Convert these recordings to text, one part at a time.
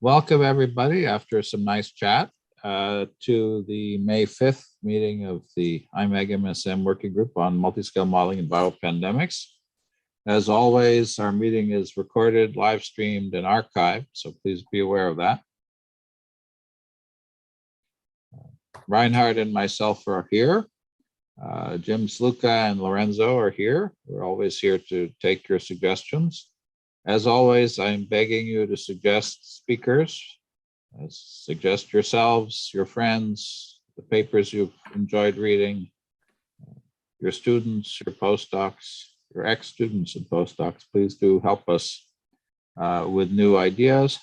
Welcome everybody after some nice chat to the May 5th meeting of the IMAG MSM Working Group on Multi-Scale Modeling and Biopandemics. As always, our meeting is recorded, live streamed, and archived, so please be aware of that. Reinhard and myself are here. Jim Sluka and Lorenzo are here. We're always here to take your suggestions. As always, I'm begging you to suggest speakers, suggest yourselves, your friends, the papers you've enjoyed reading, your students, your postdocs, your ex-students and postdocs. Please do help us with new ideas.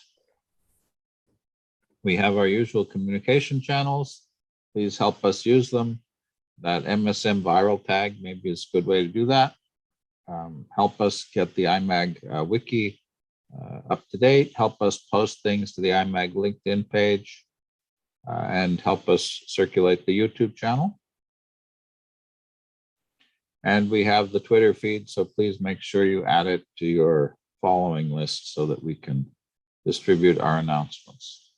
We have our usual communication channels. Please help us use them. That MSM viral tag maybe is a good way to do that. Help us get the IMAG wiki up to date, help us post things to the IMAG LinkedIn page, and help us circulate the YouTube channel. And we have the Twitter feed, so please make sure you add it to your following list so that we can distribute our announcements.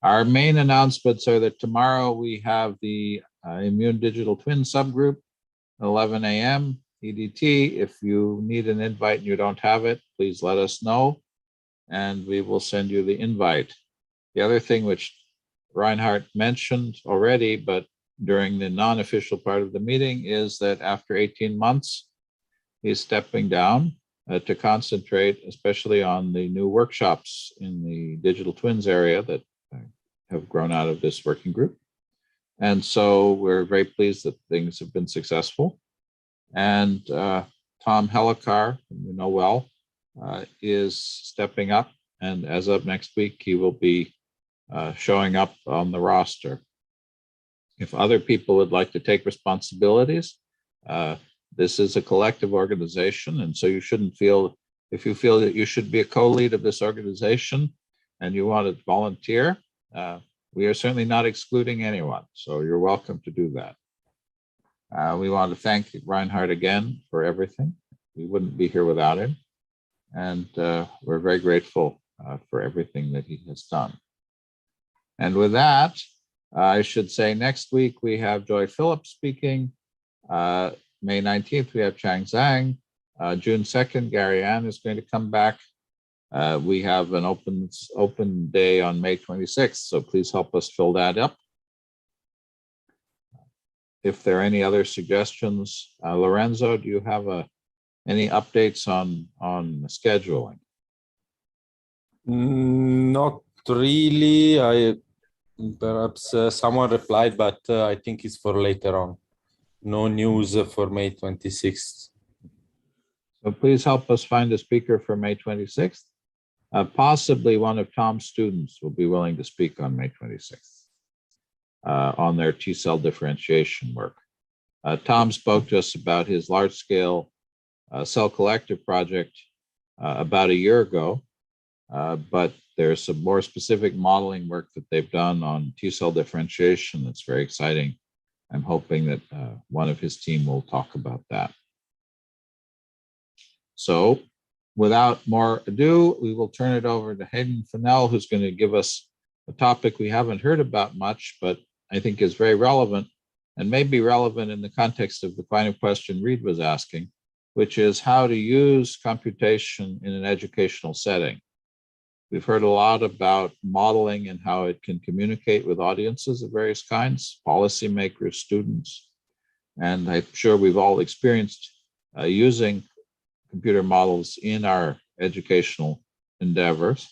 Our main announcements are that tomorrow we have the Immune Digital Twin subgroup, 11 a.m. EDT. If you need an invite and you don't have it, please let us know and we will send you the invite. The other thing which Reinhard mentioned already, but during the non-official part of the meeting, is that after 18 months, he's stepping down to concentrate especially on the new workshops in the digital twins area that have grown out of this working group. And so we're very pleased that things have been successful. And Tom Helikar, whom you know well, is stepping up. And as of next week, he will be showing up on the roster. If other people would like to take responsibilities, this is a collective organization. And so you shouldn't feel, if you feel that you should be a co-lead of this organization and you want to volunteer, we are certainly not excluding anyone. So you're welcome to do that. We want to thank Reinhard again for everything. We wouldn't be here without him. And we're very grateful for everything that he has done. And with that, I should say next week we have Joy Phillips speaking. May 19th, we have Chang Zhang. June 2nd, Gary Ann is going to come back. We have an open day on May 26th, so please help us fill that up. If there are any other suggestions, Lorenzo, do you have any updates on scheduling? Not really. Perhaps someone replied, but I think it's for later on. No news for May 26th. So please help us find a speaker for May 26th. Possibly one of Tom's students will be willing to speak on May 26th. On their T-cell differentiation work. Tom spoke to us about his large-scale cell collective project about a year ago, but there's some more specific modeling work that they've done on T-cell differentiation that's very exciting. I'm hoping that one of his team will talk about that. So without more ado, we will turn it over to Hayden Fennel, who's going to give us a topic we haven't heard about much, but I think is very relevant and may be relevant in the context of the kind of question Reed was asking, which is how to use computation in an educational setting. We've heard a lot about modeling and how it can communicate with audiences of various kinds, policymakers, students, and I'm sure we've all experienced using computer models in our educational endeavors.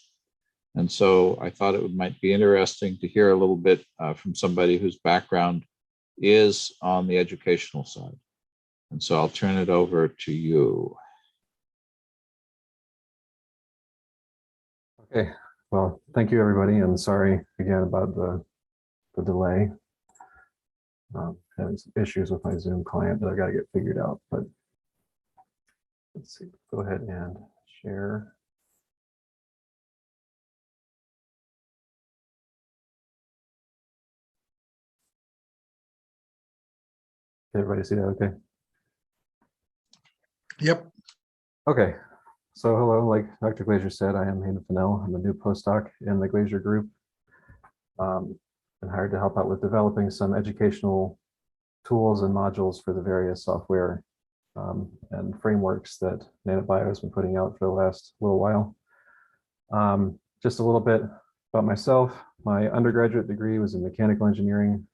And so I thought it might be interesting to hear a little bit from somebody whose background is on the educational side. And so I'll turn it over to you. Okay, well, thank you everybody, and sorry again about the delay. Having some issues with my Zoom client that I've got to get figured out, but let's see, go ahead and share. Can everybody see that okay? Yep. Okay, So hello, like Dr. Glazier said, I am Hayden Fennel. I'm a new postdoc in the Glazier group. Been hired to help out with developing some educational tools and modules for the various software and frameworks that nanoBIO has been putting out for the last little while. Just a little bit about myself. My undergraduate degree was in mechanical engineering.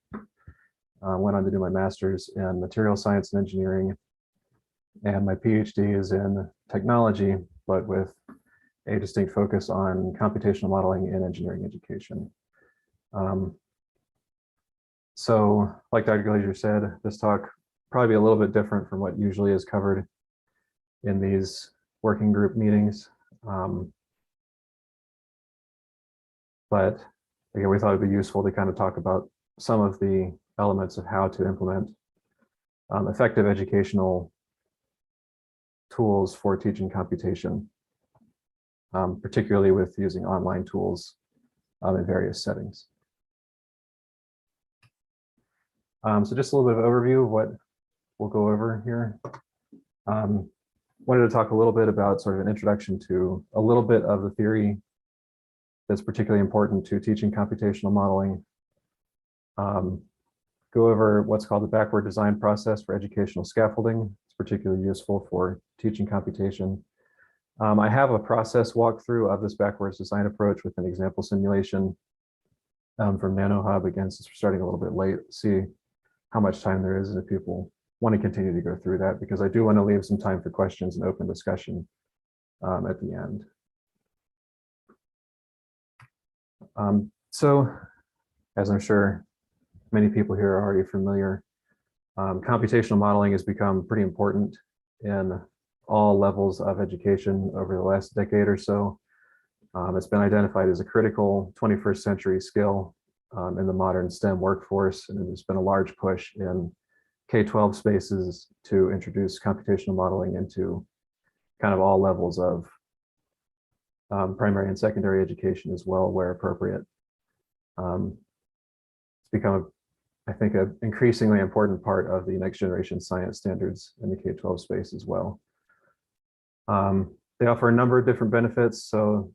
Went on to do my master's in material science and engineering. And my PhD is in technology, but with a distinct focus on computational modeling in engineering education. So like Dr. Glazier said, this talk probably be a little bit different from what usually is covered in these working group meetings. But again, we thought it'd be useful to kind of talk about some of the elements of how to implement effective educational tools for teaching computation, particularly with using online tools in various settings. So just a little bit of overview of what we'll go over here. Wanted to talk a little bit about sort of an introduction to a little bit of the theory that's particularly important to teaching computational modeling. Go over what's called the backward design process for educational scaffolding. It's particularly useful for teaching computation. I have a process walkthrough of this backwards design approach with an example simulation from nanoHUB. Again, since we're starting a little bit late, see how much time there is and if people want to continue to go through that, because I do want to leave some time for questions and open discussion at the end. So, as I'm sure many people here are already familiar, computational modeling has become pretty important in all levels of education over the last decade or so. It's been identified as a critical 21st century skill in the modern STEM workforce, and there's been a large push in K-12 spaces to introduce computational modeling into kind of all levels of primary and secondary education as well, where appropriate. It's become, I think, an increasingly important part of the next generation science standards in the K-12 space as well. They offer a number of different benefits. So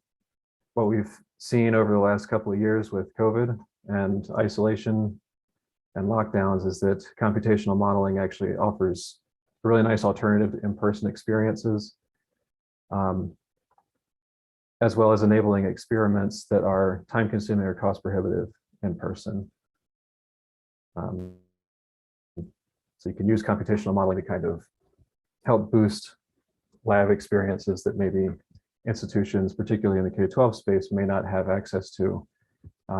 what we've seen over the last couple of years with COVID and isolation and lockdowns is that computational modeling actually offers a really nice alternative to in-person experiences, as well as enabling experiments that are time-consuming or cost-prohibitive in person. So you can use computational modeling to kind of help boost lab experiences that maybe institutions, particularly in the K-12 space, may not have access to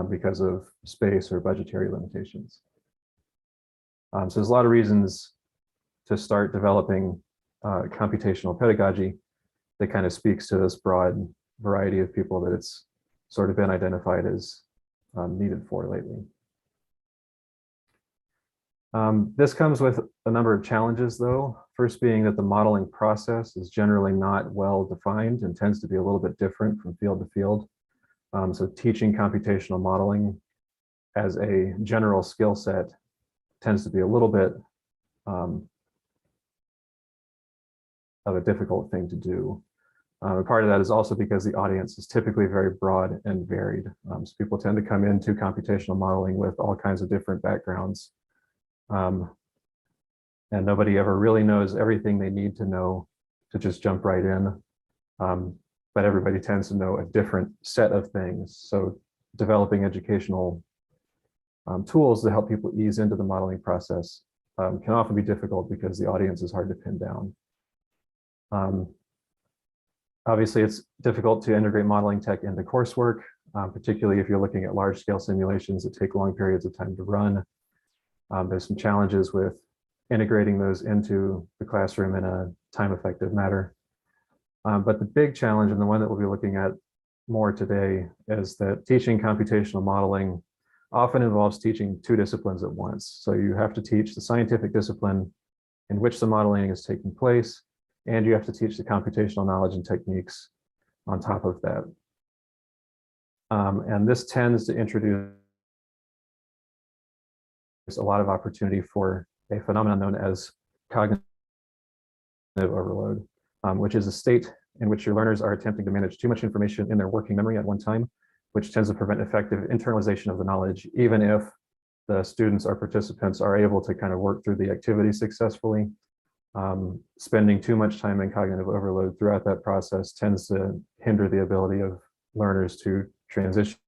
because of space or budgetary limitations. So there's a lot of reasons to start developing computational pedagogy that kind of speaks to this broad variety of people that it's sort of been identified as needed for lately. This comes with a number of challenges, though. First being that the modeling process is generally not well defined and tends to be a little bit different from field to field. So teaching computational modeling as a general skill set tends to be a little bit of a difficult thing to do. Part of that is also because the audience is typically very broad and varied. So people tend to come into computational modeling with all kinds of different backgrounds. And nobody ever really knows everything they need to know to just jump right in. But everybody tends to know a different set of things. So developing educational tools to help people ease into the modeling process can often be difficult because the audience is hard to pin down. Obviously, it's difficult to integrate modeling tech into coursework, particularly if you're looking at large scale simulations that take long periods of time to run. There's some challenges with integrating those into the classroom in a time-effective manner. But the big challenge, and the one that we'll be looking at more today, is that teaching computational modeling often involves teaching two disciplines at once. So you have to teach the scientific discipline in which the modeling is taking place, and you have to teach the computational knowledge and techniques on top of that. And this tends to introduce a lot of opportunity for a phenomenon known as cognitive overload, which is a state in which your learners are attempting to manage too much information in their working memory at one time, which tends to prevent effective internalization of the knowledge, even if the students or participants are able to kind of work through the activity successfully. Spending too much time in cognitive overload throughout that process tends to hinder the ability of learners to transition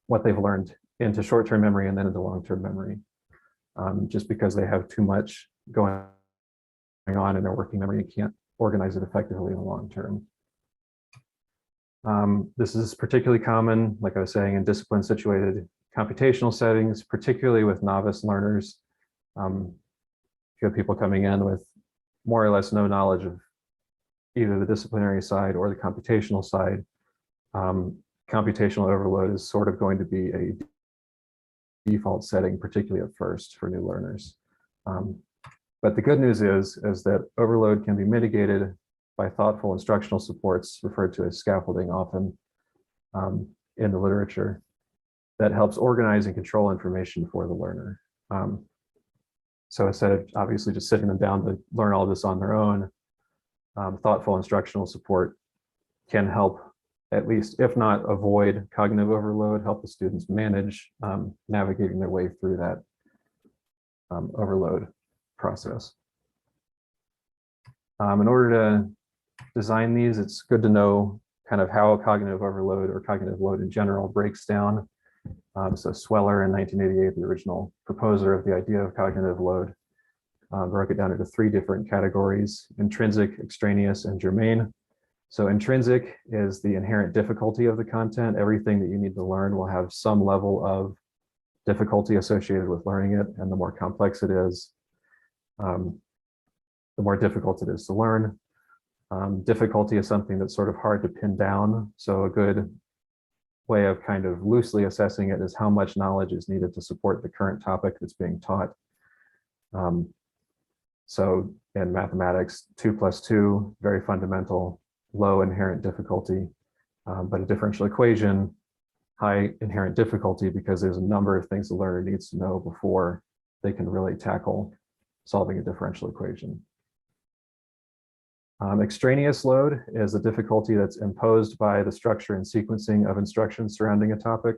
what they've learned into short-term memory and then into long-term memory, just because they have too much going on in their working memory and can't organize it effectively in the long term. This is particularly common, like I was saying, in discipline-situated computational settings, particularly with novice learners. If you have people coming in with more or less no knowledge of either the disciplinary side or the computational side, computational overload is sort of going to be a default setting, particularly at first for new learners. But the good news is that overload can be mitigated by thoughtful instructional supports referred to as scaffolding often in the literature that helps organize and control information for the learner. So instead of obviously just sitting them down to learn all this on their own, thoughtful instructional support can help, at least if not avoid cognitive overload, help the students manage navigating their way through that overload process. In order to design these, it's good to know kind of how cognitive overload or cognitive load in general breaks down. So Sweller in 1988, the original proposer of the idea of cognitive load, broke it down into 3 different categories: intrinsic, extraneous, and germane. So intrinsic is the inherent difficulty of the content. Everything that you need to learn will have some level of difficulty associated with learning it, and the more complex it is, the more difficult it is to learn. Difficulty is something that's sort of hard to pin down. So a good way of kind of loosely assessing it is how much knowledge is needed to support the current topic that's being taught. So in mathematics, 2 + 2, very fundamental, low inherent difficulty, but a differential equation, high inherent difficulty because there's a number of things the learner needs to know before they can really tackle solving a differential equation. Extraneous load is a difficulty that's imposed by the structure and sequencing of instructions surrounding a topic.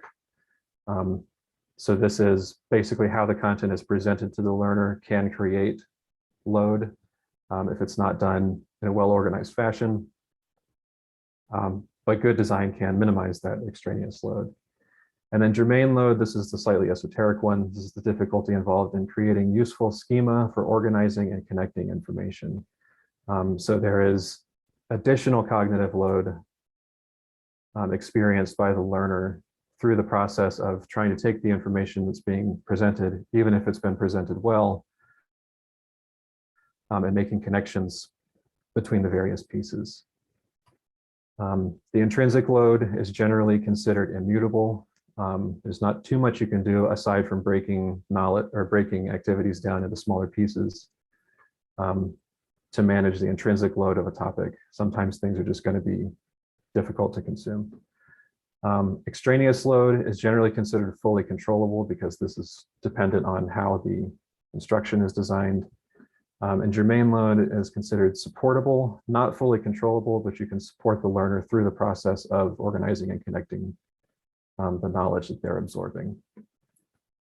So this is basically how the content is presented to the learner can create load if it's not done in a well-organized fashion. But good design can minimize that extraneous load. And then germane load, this is the slightly esoteric one. This is the difficulty involved in creating useful schema for organizing and connecting information. So there is additional cognitive load experienced by the learner through the process of trying to take the information that's being presented, even if it's been presented well, and making connections between the various pieces. The intrinsic load is generally considered immutable. There's not too much you can do aside from breaking knowledge or breaking activities down into smaller pieces to manage the intrinsic load of a topic. Sometimes things are just going to be difficult to consume. Extraneous load is generally considered fully controllable because this is dependent on how the instruction is designed. And germane load is considered supportable, not fully controllable, but you can support the learner through the process of organizing and connecting the knowledge that they're absorbing.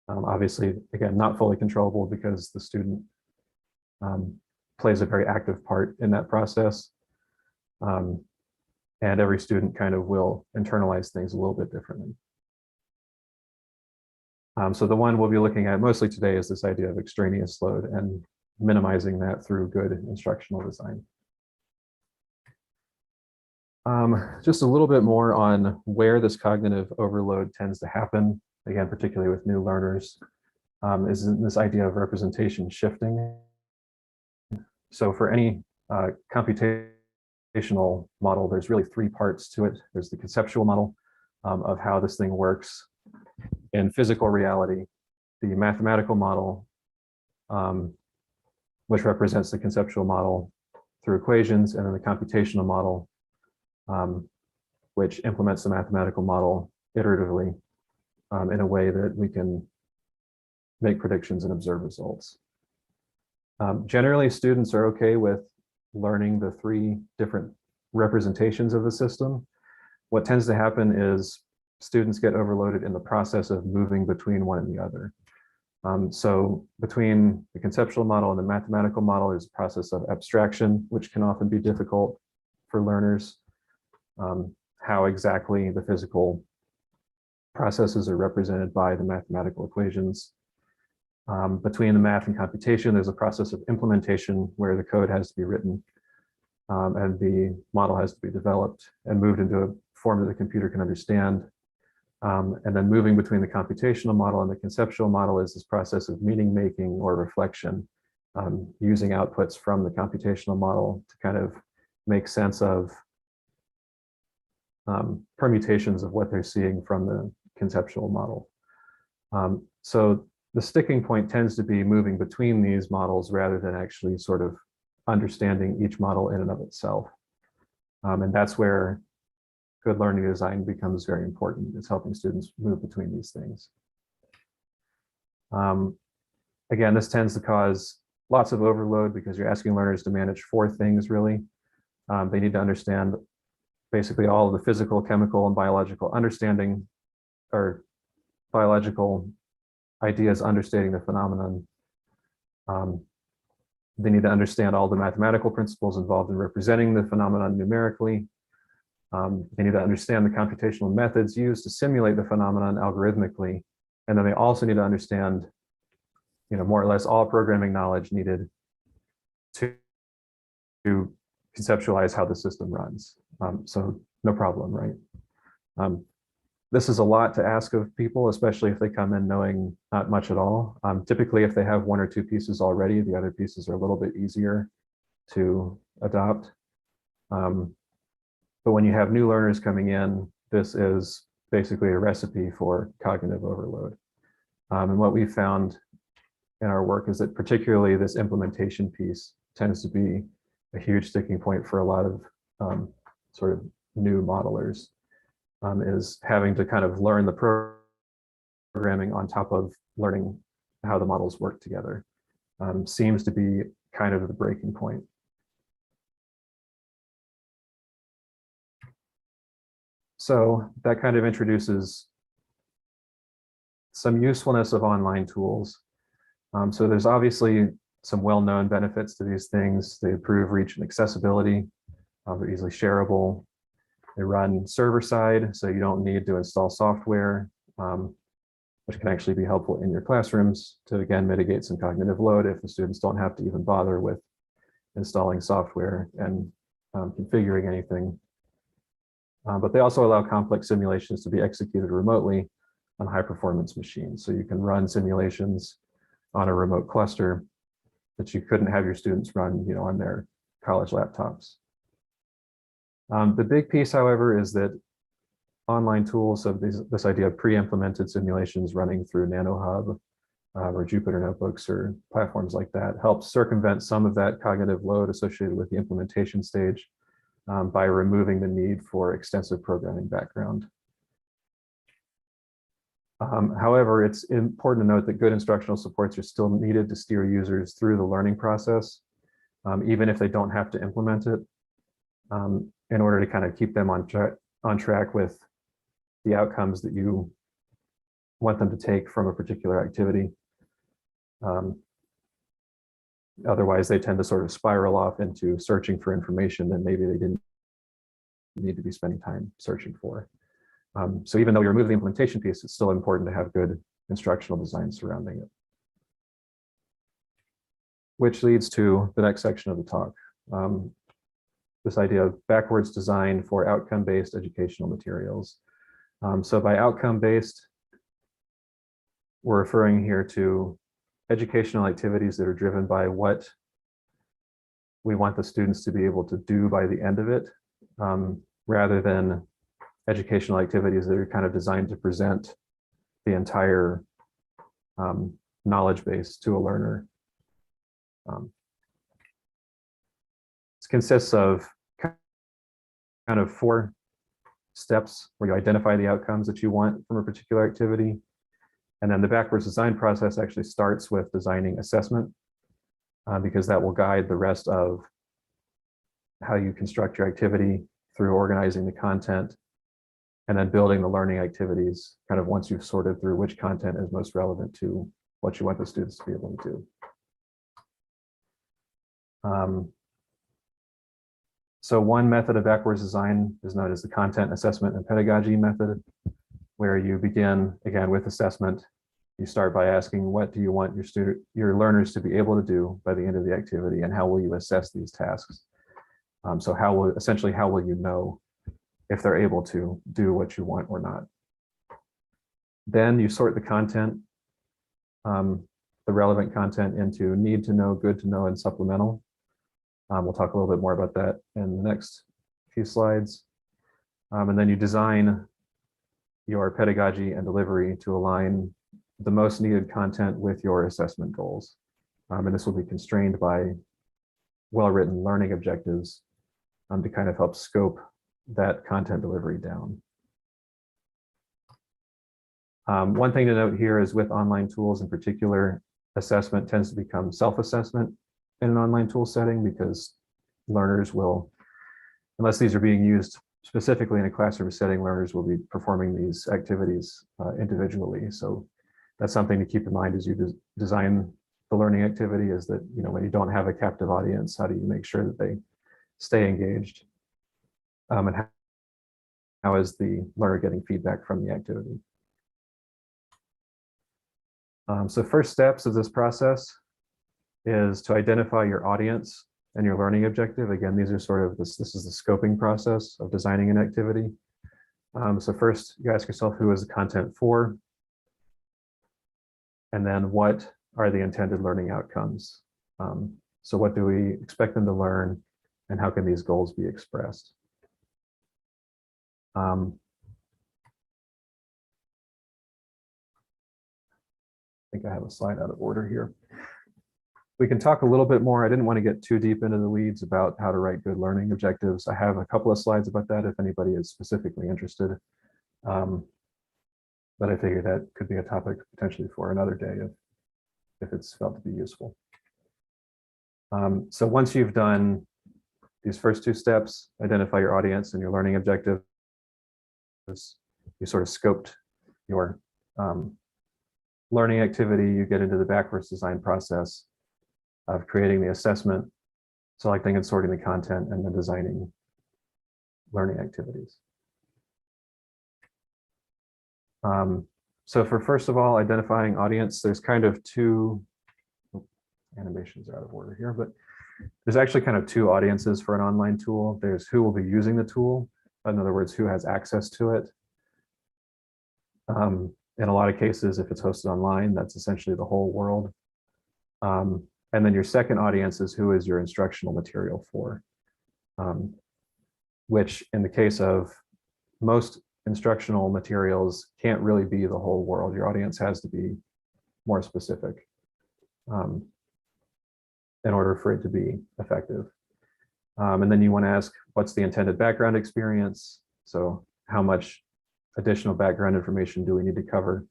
Obviously, again, not fully controllable because the student plays a very active part in that process. And every student kind of will internalize things a little bit differently. So the one we'll be looking at mostly today is this idea of extraneous load and minimizing that through good instructional design. Just a little bit more on where this cognitive overload tends to happen, again, particularly with new learners, is this idea of representation shifting. So for any computational model, there's really 3 parts to it. There's the conceptual model of how this thing works in physical reality, the mathematical model, which represents the conceptual model through equations, and then the computational model, which implements the mathematical model iteratively in a way that we can make predictions and observe results. Generally, students are okay with learning the three different representations of the system, what tends to happen is students get overloaded in the process of moving between one and the other. So between the conceptual model and the mathematical model is a process of abstraction, which can often be difficult for learners. How exactly the physical processes are represented by the mathematical equations. Between the math and computation, there's a process of implementation where the code has to be written and the model has to be developed and moved into a form that the computer can understand. And then moving between the computational model and the conceptual model is this process of meaning making or reflection, using outputs from the computational model to kind of make sense of permutations of what they're seeing from the conceptual model. So the sticking point tends to be moving between these models rather than actually sort of understanding each model in and of itself. And that's where good learning design becomes very important. It's helping students move between these things. Again, this tends to cause lots of overload because you're asking learners to manage four things really. They need to understand basically all of the physical, chemical, and biological understanding or biological ideas understating the phenomenon. They need to understand all the mathematical principles involved in representing the phenomenon numerically. They need to understand the computational methods used to simulate the phenomenon algorithmically. And then they also need to understand, more or less all programming knowledge needed to conceptualize how the system runs. So no problem, right? This is a lot to ask of people, especially if they come in knowing not much at all. Typically, if they have one or two pieces already, the other pieces are a little bit easier to adopt. But when you have new learners coming in, this is basically a recipe for cognitive overload. And what we found in our work is that particularly this implementation piece tends to be a huge sticking point for a lot of sort of new modelers, is having to kind of learn the programming on top of learning how the models work together. Seems to be kind of the breaking point. So that kind of introduces some usefulness of online tools. So there's obviously some well-known benefits to these things. They improve reach and accessibility. They're easily shareable. They run server-side, so you don't need to install software, which can actually be helpful in your classrooms to, again, mitigate some cognitive load if the students don't have to even bother with installing software and configuring anything. But they also allow complex simulations to be executed remotely on high-performance machines. So you can run simulations on a remote cluster that you couldn't have your students run, on their college laptops. The big piece, however, is that online tools, so this idea of pre-implemented simulations running through nanoHUB or Jupyter notebooks or platforms like that, helps circumvent some of that cognitive load associated with the implementation stage by removing the need for extensive programming background. However, it's important to note that good instructional supports are still needed to steer users through the learning process, even if they don't have to implement it, in order to kind of keep them on track with the outcomes that you want them to take from a particular activity. Otherwise, they tend to sort of spiral off into searching for information that maybe they didn't need to be spending time searching for. So even though you remove the implementation piece, it's still important to have good instructional design surrounding it. Which leads to the next section of the talk. This idea of backwards design for outcome-based educational materials. So by outcome-based, we're referring here to educational activities that are driven by what we want the students to be able to do by the end of it, rather than educational activities that are kind of designed to present the entire knowledge base to a learner. This consists of kind of 4 steps where you identify the outcomes that you want from a particular activity. And then the backwards design process actually starts with designing assessment, because that will guide the rest of how you construct your activity through organizing the content, and then building the learning activities kind of once you've sorted through which content is most relevant to what you want the students to be able to do. So one method of backwards design is known as the content assessment and pedagogy method, where you begin again with assessment. You start by asking, what do you want your learners to be able to do by the end of the activity, and how will you assess these tasks? So how will you know if they're able to do what you want or not? Then you sort the content, the relevant content, into need to know, good to know, and supplemental. We'll talk a little bit more about that in the next few slides. And then you design your pedagogy and delivery to align the most needed content with your assessment goals. And this will be constrained by well-written learning objectives to kind of help scope that content delivery down. One thing to note here is with online tools in particular, assessment tends to become self-assessment in an online tool setting, because learners will, unless these are being used specifically in a classroom setting, learners will be performing these activities individually. So that's something to keep in mind as you design the learning activity, is that, you know, when you don't have a captive audience, how do you make sure that they stay engaged? And how is the learner getting feedback from the activity? So first steps of this process is to identify your audience and your learning objective. Again, these are sort of this is the scoping process of designing an activity. So first you ask yourself, who is the content for? And then what are the intended learning outcomes? So what do we expect them to learn, and how can these goals be expressed? I think I have a slide out of order here. We can talk a little bit more. I didn't want to get too deep into the weeds about how to write good learning objectives. I have a couple of slides about that if anybody is specifically interested. But I figured that could be a topic potentially for another day if it's felt to be useful. So once you've done these first two steps, identify your audience and your learning objectives, you sort of scoped your learning activity, you get into the backwards design process of creating the assessment, selecting and sorting the content, and then designing learning activities. So for first of all, identifying audience, there's kind of two animations are out of order here, but there's actually kind of two audiences for an online tool. There's who will be using the tool. In other words, who has access to it. In a lot of cases, if it's hosted online, that's essentially the whole world. And then your second audience is who is your instructional material for, which in the case of most instructional materials can't really be the whole world. Your audience has to be more specific in order for it to be effective. And then you want to ask, what's the intended background experience? So how much additional background information do we need to cover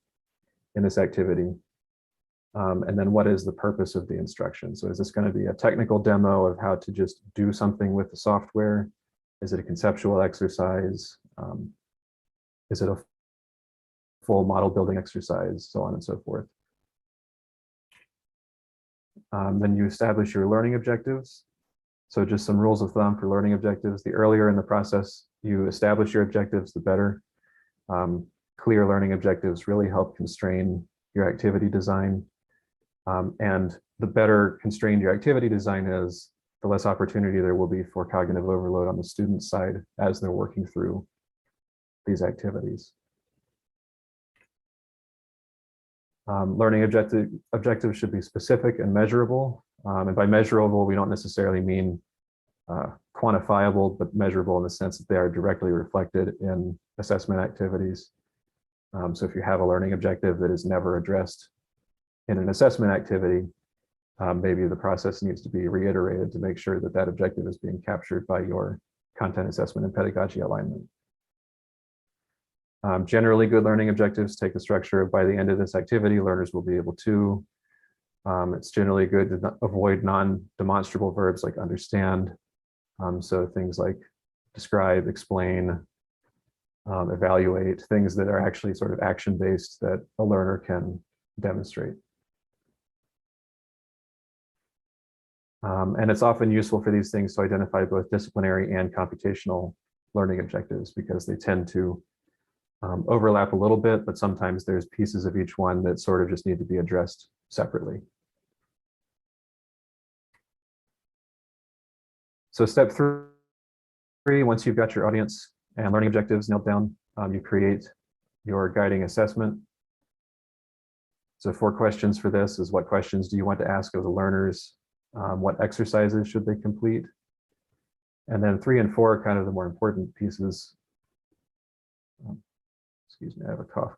in this activity? And then what is the purpose of the instruction? So is this going to be a technical demo of how to just do something with the software? Is it a conceptual exercise? Is it a full model building exercise? So on and so forth. Then you establish your learning objectives. So just some rules of thumb for learning objectives. The earlier in the process you establish your objectives, the better. Clear learning objectives really help constrain your activity design. And the better constrained your activity design is, the less opportunity there will be for cognitive overload on the student side as they're working through these activities. Learning objectives should be specific and measurable. And by measurable, we don't necessarily mean quantifiable, but measurable in the sense that they are directly reflected in assessment activities. So if you have a learning objective that is never addressed in an assessment activity, maybe the process needs to be reiterated to make sure that that objective is being captured by your content assessment and pedagogy alignment. Generally, good learning objectives take the structure of, by the end of this activity, learners will be able to. It's generally good to avoid non-demonstrable verbs like understand, So things like describe, explain, evaluate, things that are actually sort of action-based that a learner can demonstrate. And it's often useful for these things to identify both disciplinary and computational learning objectives because they tend to overlap a little bit, but sometimes there's pieces of each one that sort of just need to be addressed separately. So step 3, once you've got your audience and learning objectives nailed down, you create your guiding assessment. So 4 questions for this is: what questions do you want to ask of the learners? What exercises should they complete? And then 3 and 4 are kind of the more important pieces. Excuse me, I have a cough.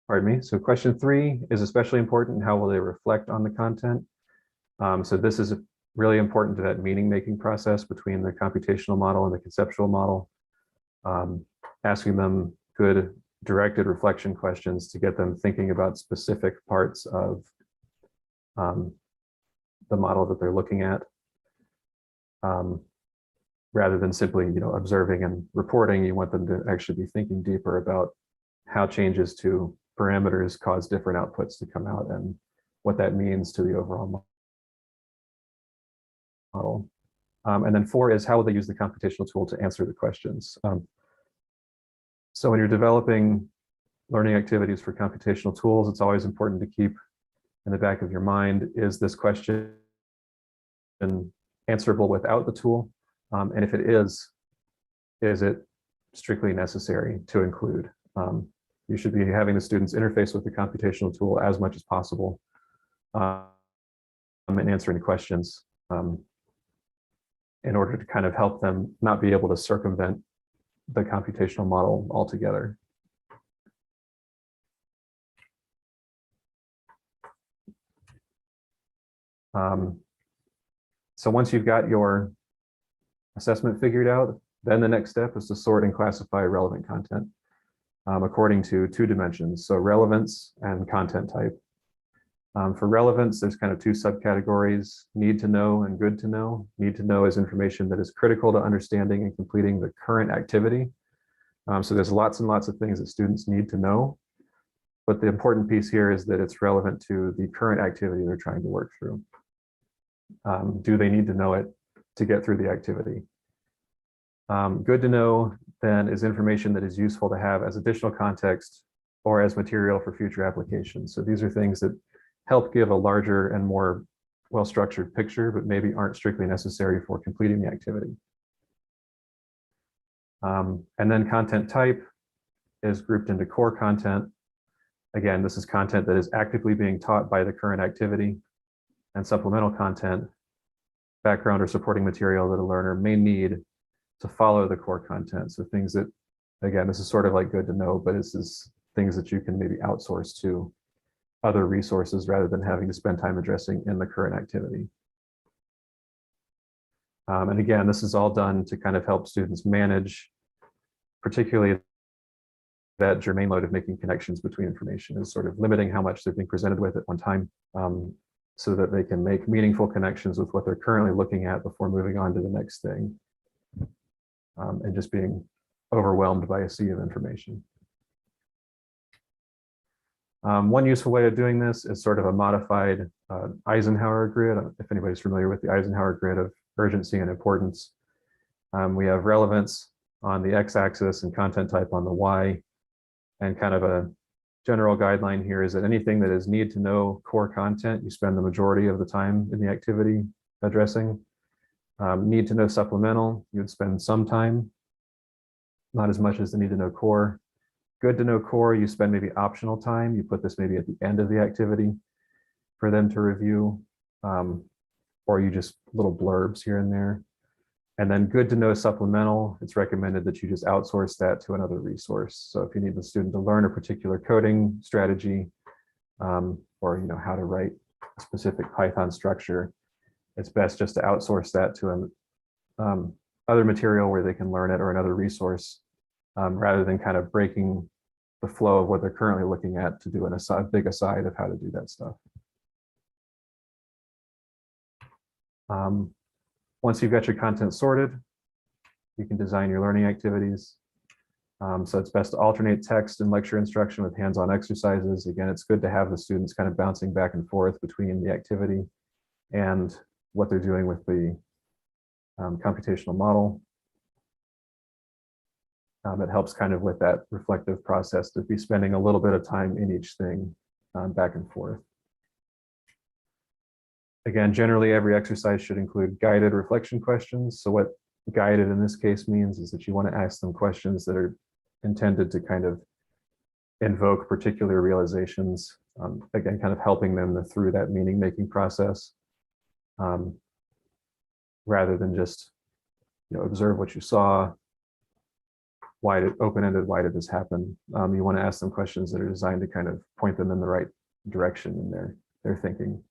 Pardon me. So question 3 is especially important. How will they reflect on the content? So this is really important to that meaning-making process between the computational model and the conceptual model. Asking them good directed reflection questions to get them thinking about specific parts of the model that they're looking at. Rather than simply, observing and reporting, you want them to actually be thinking deeper about how changes to parameters cause different outputs to come out and what that means to the overall model. And then 4 is: how will they use the computational tool to answer the questions? So when you're developing learning activities for computational tools, it's always important to keep in the back of your mind, is this question answerable without the tool? And if it is it strictly necessary to include? You should be having the students interface with the computational tool as much as possible and answering questions in order to kind of help them not be able to circumvent the computational model altogether. So once you've got your assessment figured out, then the next step is to sort and classify relevant content according to 2 dimensions, so relevance and content type. For relevance, there's kind of 2 subcategories: need to know and good to know. Need to know is information that is critical to understanding and completing the current activity. So there's lots and lots of things that students need to know, but the important piece here is that it's relevant to the current activity they're trying to work through. Do they need to know it to get through the activity? Good to know then is information that is useful to have as additional context or as material for future applications. So these are things that help give a larger and more well-structured picture, but maybe aren't strictly necessary for completing the activity. And then content type is grouped into core content. Again, this is content that is actively being taught by the current activity, and supplemental content, background or supporting material that a learner may need to follow the core content. So things that, again, this is sort of like good to know, but this is things that you can maybe outsource to other resources rather than having to spend time addressing in the current activity. And again, this is all done to kind of help students manage, particularly that germane load of making connections between information, is sort of limiting how much they're being presented with at one time, so that they can make meaningful connections with what they're currently looking at before moving on to the next thing, and just being overwhelmed by a sea of information. One useful way of doing this is sort of a modified Eisenhower grid. If anybody's familiar with the Eisenhower grid of urgency and importance. We have relevance on the x-axis and content type on the y, and kind of a general guideline here is that anything that is need to know core content, you spend the majority of the time in the activity addressing. Need to know supplemental, you would spend some time, not as much as the need to know core. Good to know core, you spend maybe optional time. You put this maybe at the end of the activity for them to review, or you just little blurbs here and there. And then good to know supplemental, it's recommended that you just outsource that to another resource. So if you need the student to learn a particular coding strategy, or how to write a specific Python structure, it's best just to outsource that to an other material where they can learn it, or another resource, rather than kind of breaking the flow of what they're currently looking at to do a big aside of how to do that stuff. Once you've got your content sorted, you can design your learning activities. So it's best to alternate text and lecture instruction with hands-on exercises. Again, it's good to have the students kind of bouncing back and forth between the activity and what they're doing with the computational model. It helps kind of with that reflective process to be spending a little bit of time in each thing back and forth. Again, generally every exercise should include guided reflection questions. So what guided in this case means is that you want to ask them questions that are intended to kind of invoke particular realizations, again, kind of helping them through that meaning-making process, rather than just, observe what you saw, why did, open-ended, why did this happen? You want to ask them questions that are designed to kind of point them in the right direction in their thinking.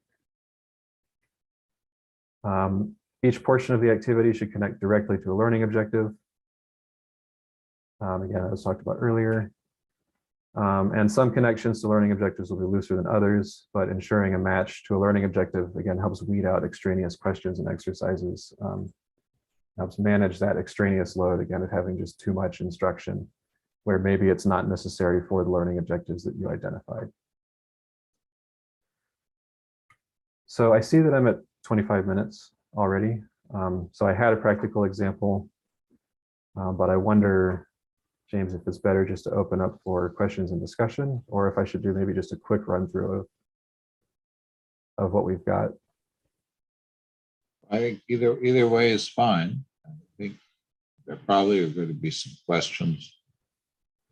Each portion of the activity should connect directly to a learning objective. Again, as talked about earlier. And some connections to learning objectives will be looser than others, but ensuring a match to a learning objective, again, helps weed out extraneous questions and exercises, helps manage that extraneous load, again, of having just too much instruction, where maybe it's not necessary for the learning objectives that you identified. So I see that I'm at 25 minutes already. So I had a practical example, but I wonder, James, if it's better just to open up for questions and discussion, or if I should do maybe just a quick run through of what we've got. I think either way is fine. I think there probably are going to be some questions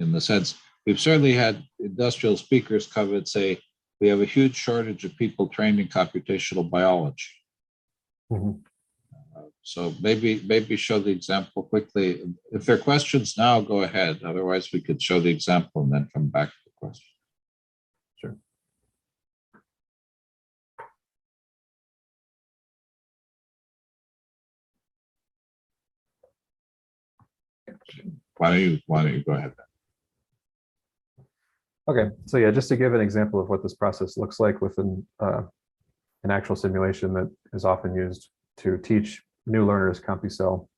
in the sense, we've certainly had industrial speakers come and say, we have a huge shortage of people trained in computational biology. Mm-hmm. So maybe show the example quickly. If there are questions now, go ahead. Otherwise, we could show the example and then come back to the question. Sure. Why don't you go ahead then? Okay, so yeah, just to give an example of what this process looks like within an actual simulation that is often used to teach new learners CompuCell.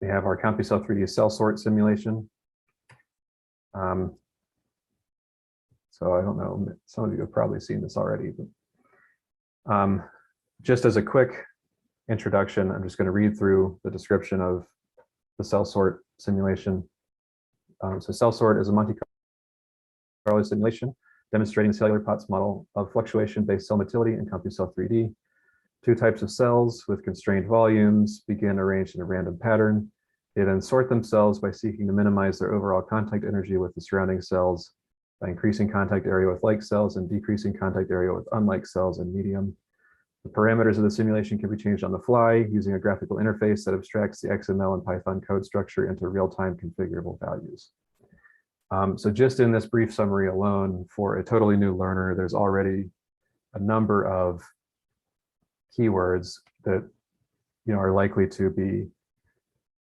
We have our CompuCell 3D cell sort simulation. So I don't know, some of you have probably seen this already, but just as a quick introduction, I'm just going to read through the description of the cell sort simulation. So cell sort is a Monte Carlo simulation demonstrating cellular POTS model of fluctuation-based cell motility in CompuCell 3D. Two types of cells with constrained volumes begin arranged in a random pattern. They then sort themselves by seeking to minimize their overall contact energy with the surrounding cells by increasing contact area with like cells and decreasing contact area with unlike cells and medium. The parameters of the simulation can be changed on the fly using a graphical interface that abstracts the XML and Python code structure into real-time configurable values. So just in this brief summary alone, for a totally new learner, there's already a number of keywords that are likely to be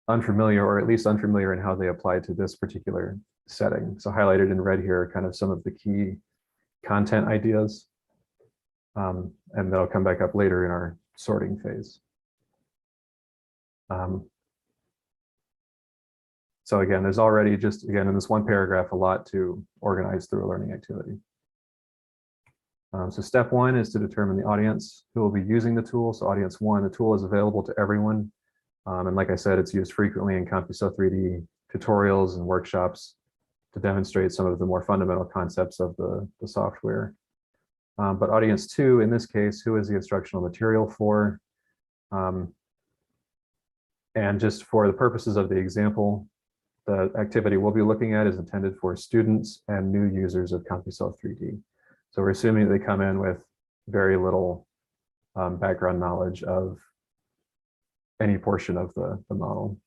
unfamiliar, or at least unfamiliar in how they apply to this particular setting. So highlighted in red here are kind of some of the key content ideas, and they'll come back up later in our sorting phase. So again, there's already just, again, in this one paragraph, a lot to organize through a learning activity. So step one is to determine the audience who will be using the tool. So audience one, the tool is available to everyone. And like I said, it's used frequently in CompuCell 3D tutorials and workshops to demonstrate some of the more fundamental concepts of the software. But audience two, in this case, who is the instructional material for? And just for the purposes of the example, the activity we'll be looking at is intended for students and new users of CompuCell 3D. So we're assuming that they come in with very little background knowledge of any portion of the model.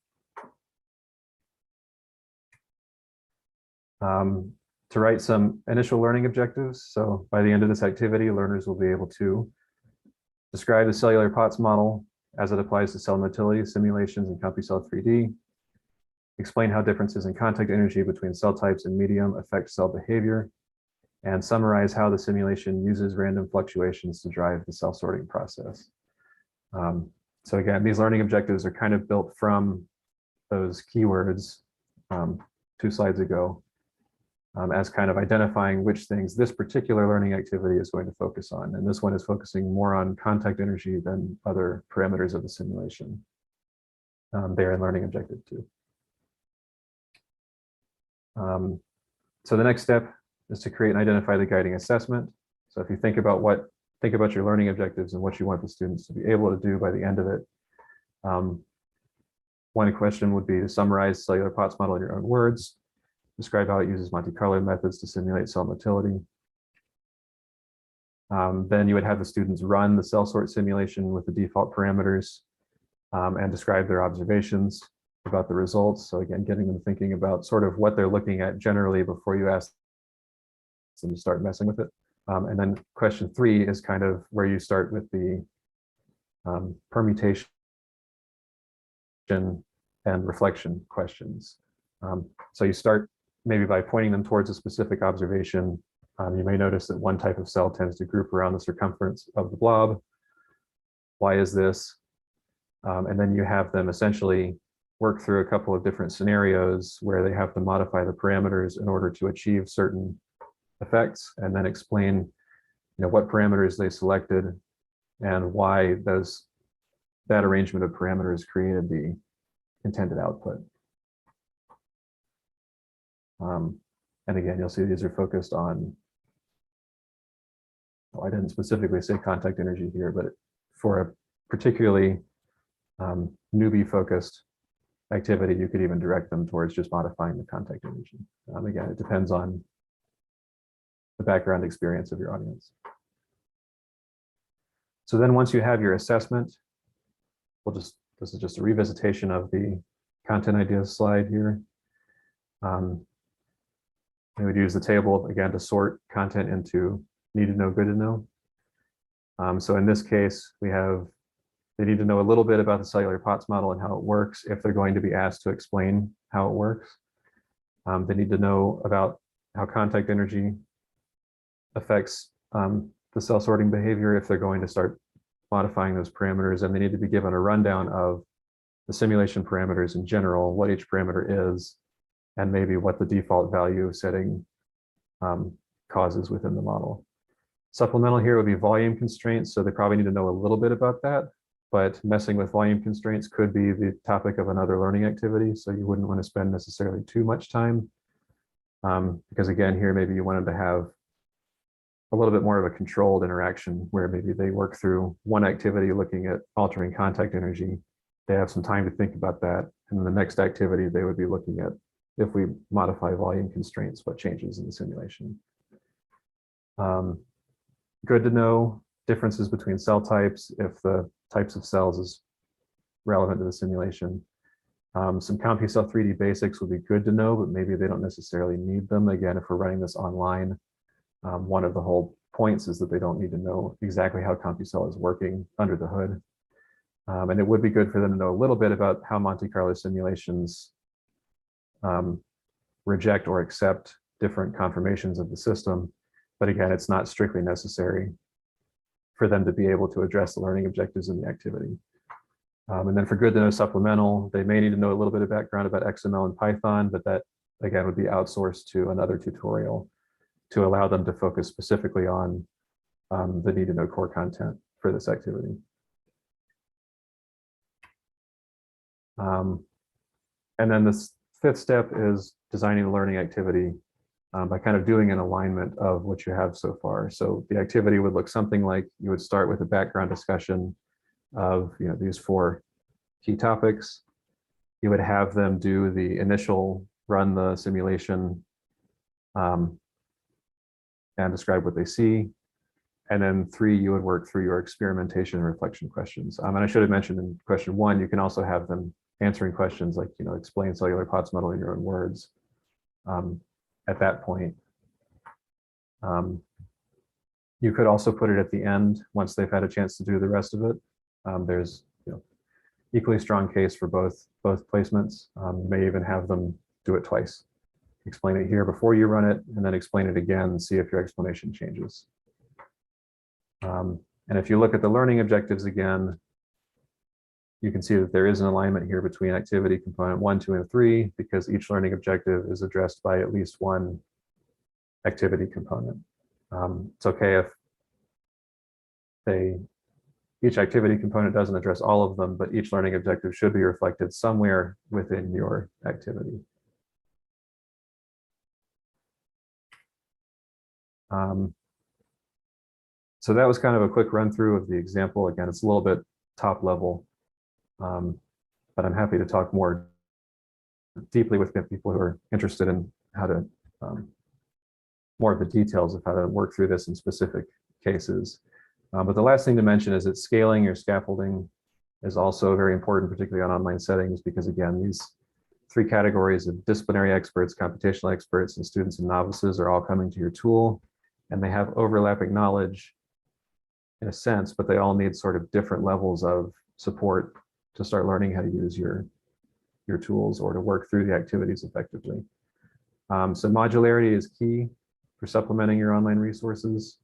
To write some initial learning objectives. So by the end of this activity, learners will be able to describe the cellular POTS model as it applies to cell motility simulations in CompuCell 3D, explain how differences in contact energy between cell types and medium affect cell behavior, and summarize how the simulation uses random fluctuations to drive the cell sorting process. So again, these learning objectives are kind of built from those keywords 2 slides ago, as kind of identifying which things this particular learning activity is going to focus on. And this one is focusing more on contact energy than other parameters of the simulation. They're in learning objective 2. So the next step is to create and identify the guiding assessment. So if you think about your learning objectives and what you want the students to be able to do by the end of it. One question would be to summarize cellular POTS model in your own words, describe how it uses Monte Carlo methods to simulate cell motility. Then you would have the students run the cell sort simulation with the default parameters and describe their observations about the results. So again, getting them thinking about sort of what they're looking at generally before you ask them to start messing with it. And then question 3 is kind of where you start with the permutation and reflection questions. So you start maybe by pointing them towards a specific observation. You may notice that one type of cell tends to group around the circumference of the blob. Why is this? And then you have them essentially work through a couple of different scenarios where they have to modify the parameters in order to achieve certain effects, and then explain what parameters they selected and why that arrangement of parameters created the intended output. And again, you'll see these are focused on, well, I didn't specifically say contact energy here, but for a particularly newbie focused activity, you could even direct them towards just modifying the contact energy. Again, it depends on the background experience of your audience. So then once you have your assessment, this is just a revisitation of the content ideas slide here. We would use the table again to sort content into need to know, good to know. So in this case, they need to know a little bit about the cellular POTS model and how it works if they're going to be asked to explain how it works. They need to know about how contact energy affects the cell sorting behavior if they're going to start modifying those parameters, and they need to be given a rundown of the simulation parameters in general, what each parameter is, and maybe what the default value setting causes within the model. Supplemental here would be volume constraints, so they probably need to know a little bit about that, but messing with volume constraints could be the topic of another learning activity, so you wouldn't want to spend necessarily too much time, because again, here maybe you wanted to have a little bit more of a controlled interaction where maybe they work through one activity looking at altering contact energy. They have some time to think about that. And then the next activity, they would be looking at, if we modify volume constraints, what changes in the simulation. Good to know differences between cell types if the types of cells is relevant to the simulation. Some CompuCell 3D basics would be good to know, but maybe they don't necessarily need them. Again, if we're running this online, one of the whole points is that they don't need to know exactly how CompuCell is working under the hood. And it would be good for them to know a little bit about how Monte Carlo simulations reject or accept different conformations of the system. But again, it's not strictly necessary for them to be able to address the learning objectives in the activity. And then for good to know supplemental, they may need to know a little bit of background about XML and Python, but that again would be outsourced to another tutorial to allow them to focus specifically on the need to know core content for this activity. And then the 5th step is designing the learning activity by kind of doing an alignment of what you have so far. So the activity would look something like you would start with a background discussion of these 4 key topics. You would have them do the initial run the simulation and describe what they see. And then 3, you would work through your experimentation and reflection questions. And I should have mentioned in question 1, you can also have them answering questions like, explain cellular POTS model in your own words at that point. You could also put it at the end once they've had a chance to do the rest of it. There's equally strong case for both placements. You may even have them do it twice. explain it here before you run it, and then explain it again and see if your explanation changes. And if you look at the learning objectives again, you can see that there is an alignment here between activity component 1, 2, and 3, because each learning objective is addressed by at least one activity component. It's okay if each activity component doesn't address all of them, but each learning objective should be reflected somewhere within your activity. So that was kind of a quick run through of the example. Again, it's a little bit top level, but I'm happy to talk more deeply with people who are interested in how to, more of the details of how to work through this in specific cases. But the last thing to mention is that scaling or scaffolding is also very important, particularly on online settings, because again, these three categories of disciplinary experts, computational experts, and students and novices are all coming to your tool, and they have overlapping knowledge in a sense, but they all need sort of different levels of support to start learning how to use your tools or to work through the activities effectively. So modularity is key for supplementing your online resources,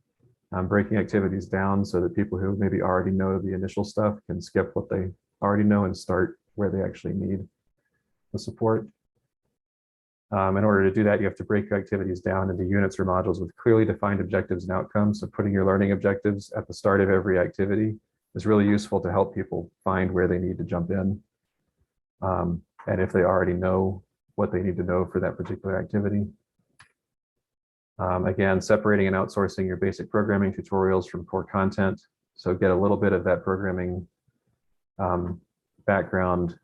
breaking activities down so that people who maybe already know the initial stuff can skip what they already know and start where they actually need the support. In order to do that, you have to break your activities down into units or modules with clearly defined objectives and outcomes. So putting your learning objectives at the start of every activity is really useful to help people find where they need to jump in. And if they already know what they need to know for that particular activity. Again, separating and outsourcing your basic programming tutorials from core content. So get a little bit of that programming background,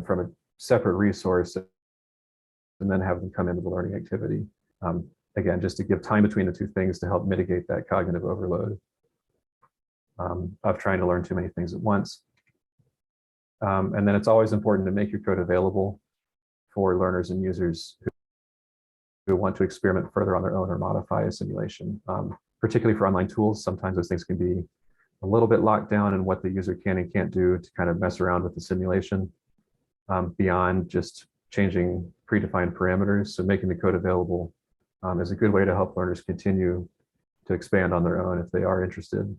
from a separate resource, and then have them come into the learning activity. Again, just to give time between the two things to help mitigate that cognitive overload of trying to learn too many things at once. And then it's always important to make your code available for learners and users who want to experiment further on their own or modify a simulation. Particularly for online tools, sometimes those things can be a little bit locked down in what the user can and can't do to kind of mess around with the simulation beyond just changing predefined parameters. So making the code available is a good way to help learners continue to expand on their own if they are interested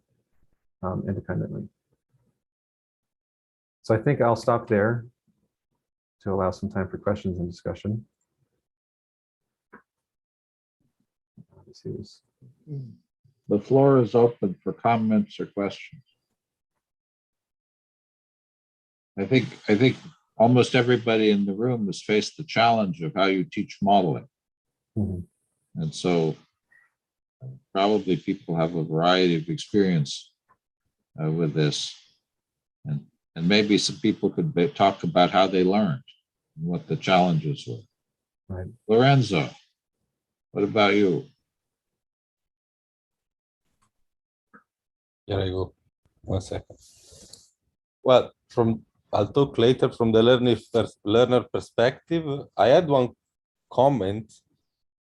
independently. So I think I'll stop there to allow some time for questions and discussion. The floor is open for comments or questions. I think almost everybody in the room has faced the challenge of how you teach modeling. Mm-hmm. And so probably people have a variety of experience with this. And maybe some people could talk about how they learned and what the challenges were. Right. Lorenzo, what about you? Here I go. 1 second. Well, I'll talk later from the learner perspective. I had one comment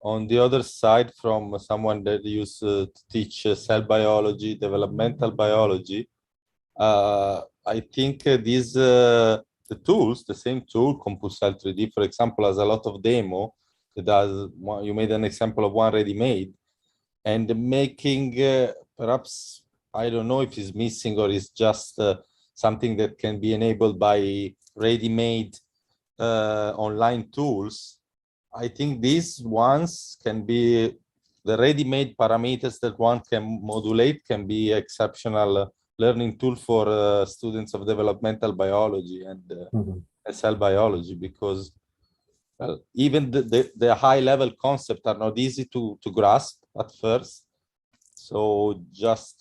on the other side from someone that used to teach cell biology, developmental biology. I think the tools, the same tool, Computational 3D, for example, has a lot of demo. You made an example of one ready-made, and making perhaps, I don't know if it's missing or it's just something that can be enabled by ready-made online tools. I think these ones can be, the ready-made parameters that one can modulate can be exceptional learning tool for students of developmental biology and cell biology, because even the high-level concepts are not easy to grasp at first. So just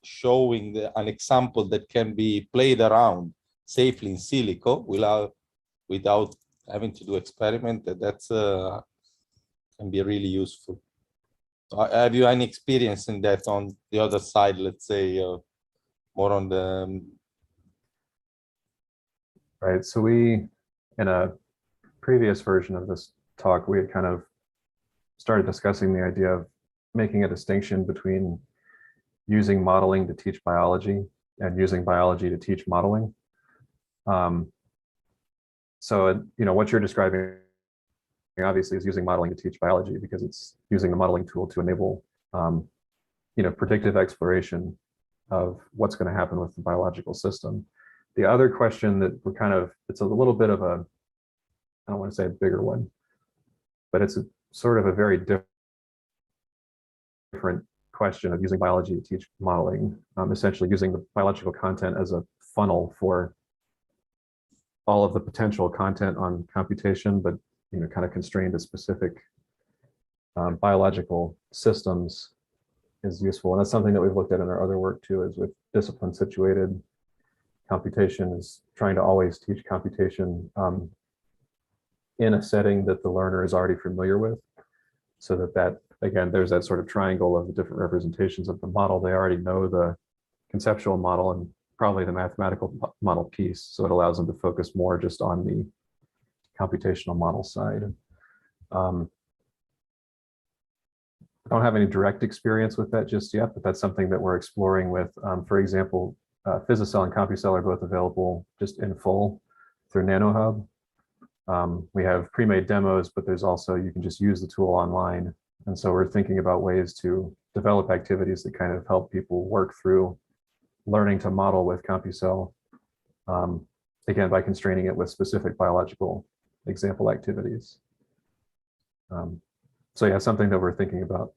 showing an example that can be played around safely in silico without having to do experiment, that's can be really useful. Have you any experience in that on the other side, let's say, more on the... Right, so we, in a previous version of this talk, we had kind of started discussing the idea of making a distinction between using modeling to teach biology and using biology to teach modeling. So, what you're describing obviously is using modeling to teach biology because it's using the modeling tool to enable, predictive exploration of what's going to happen with the biological system. The other question that it's a little bit of a, I don't want to say a bigger one, but it's a sort of a very different question of using biology to teach modeling, essentially using the biological content as a funnel for all of the potential content on computation, but kind of constrained to specific biological systems is useful. And that's something that we've looked at in our other work too, is with discipline situated computation, is trying to always teach computation in a setting that the learner is already familiar with, so that again, there's that sort of triangle of the different representations of the model. They already know the conceptual model and probably the mathematical model piece, so it allows them to focus more just on the computational model side. I don't have any direct experience with that just yet, but that's something that we're exploring with, for example, Physicell and Computacell are both available just in full through nanoHUB. We have pre-made demos, but there's also, you can just use the tool online. And so we're thinking about ways to develop activities that kind of help people work through learning to model with Computacell, again, by constraining it with specific biological example activities. So yeah, something that we're thinking about.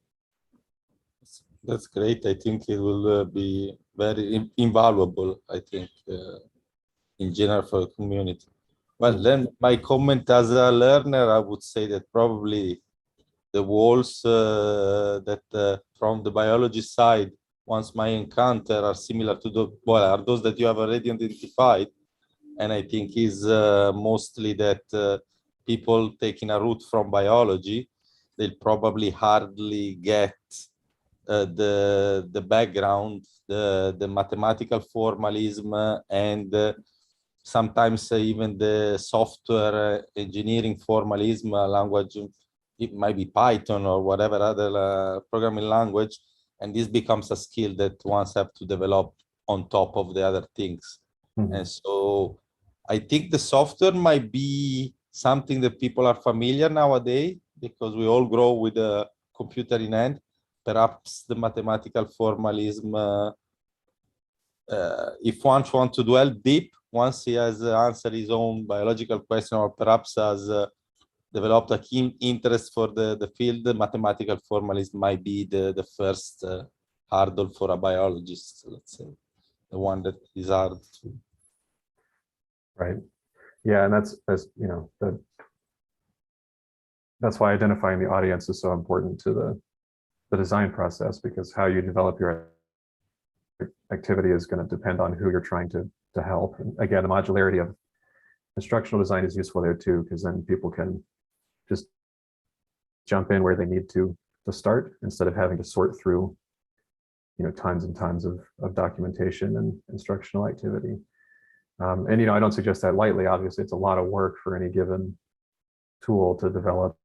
That's great. I think it will be very invaluable, I think, in general for the community. Well, then my comment as a learner, I would say that probably the walls that from the biology side, once my encounter are similar to the, well, are those that you have already identified. And I think is mostly that people taking a route from biology, they'll probably hardly get the background, the mathematical formalism, and sometimes even the software engineering formalism language. It might be Python or whatever other programming language, and this becomes a skill that ones have to develop on top of the other things. Mm-hmm. And so I think the software might be something that people are familiar nowadays, because we all grow with a computer in hand. Perhaps the mathematical formalism, if one wants to dwell deep, once he has answered his own biological question, or perhaps has developed a keen interest for the field, the mathematical formalism might be the first hurdle for a biologist, let's say, the one that is hard to. Right. Yeah, and that's that's why identifying the audience is so important to the design process, because how you develop your activity is going to depend on who you're trying to help. And again, the modularity of instructional design is useful there too, because then people can just jump in where they need to start, instead of having to sort through tons and tons of documentation and instructional activity. And I don't suggest that lightly. Obviously, it's a lot of work for any given tool to develop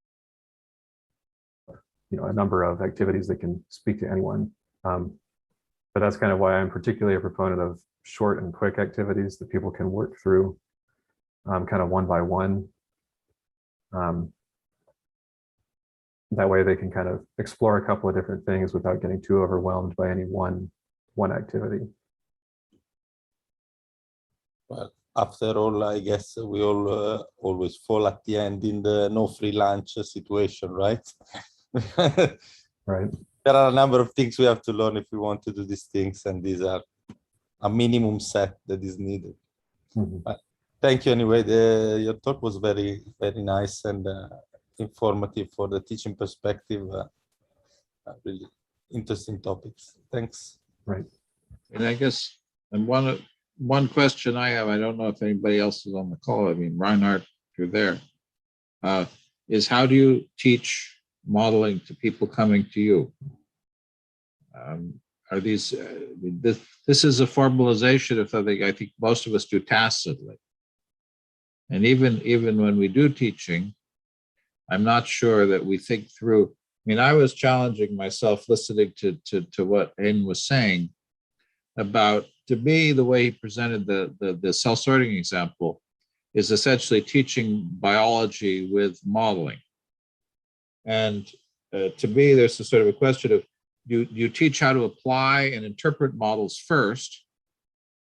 a number of activities that can speak to anyone. But that's kind of why I'm particularly a proponent of short and quick activities that people can work through kind of one by one. That way they can kind of explore a couple of different things without getting too overwhelmed by any one activity. Well, after all, I guess we all always fall at the end in the no free lunch situation, right? Right. There are a number of things we have to learn if we want to do these things, and these are a minimum set that is needed. Mm-hmm. But thank you anyway. Your talk was very, very nice and informative for the teaching perspective. Really interesting topics. Thanks. Right. And I guess, and one question I have, I don't know if anybody else is on the call. I mean, Reinhard, if you're there, is how do you teach modeling to people coming to you? Are these, this is a formalization of something I think most of us do tacitly. And even when we do teaching, I'm not sure that we think through. I mean, I was challenging myself listening to what Hayden was saying about, to me, the way he presented the cell sorting example is essentially teaching biology with modeling. And to me, there's a sort of a question of, you teach how to apply and interpret models first,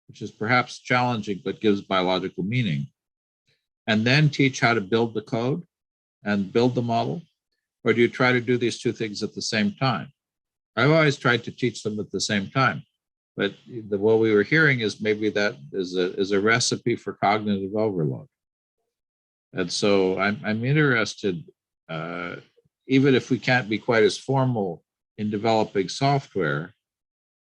which is perhaps challenging, but gives biological meaning, and then teach how to build the code and build the model? Or do you try to do these two things at the same time? I've always tried to teach them at the same time, but what we were hearing is maybe that is a recipe for cognitive overload. And so I'm interested, even if we can't be quite as formal in developing software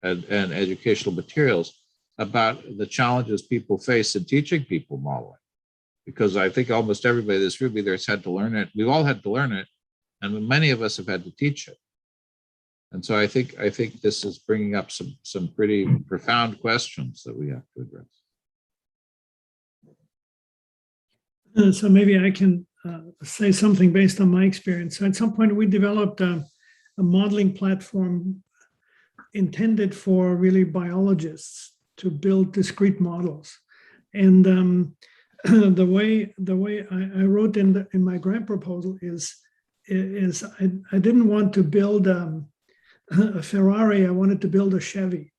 and educational materials, about the challenges people face in teaching people modeling. Because I think almost everybody that's Ruby there's had to learn it. We've all had to learn it, and many of us have had to teach it. And so I think this is bringing up some pretty profound questions that we have to address. So maybe I can say something based on my experience. So at some point, we developed a modeling platform intended for really biologists to build discrete models. And the way I wrote in my grant proposal is I didn't want to build a Ferrari. I wanted to build a Chevy.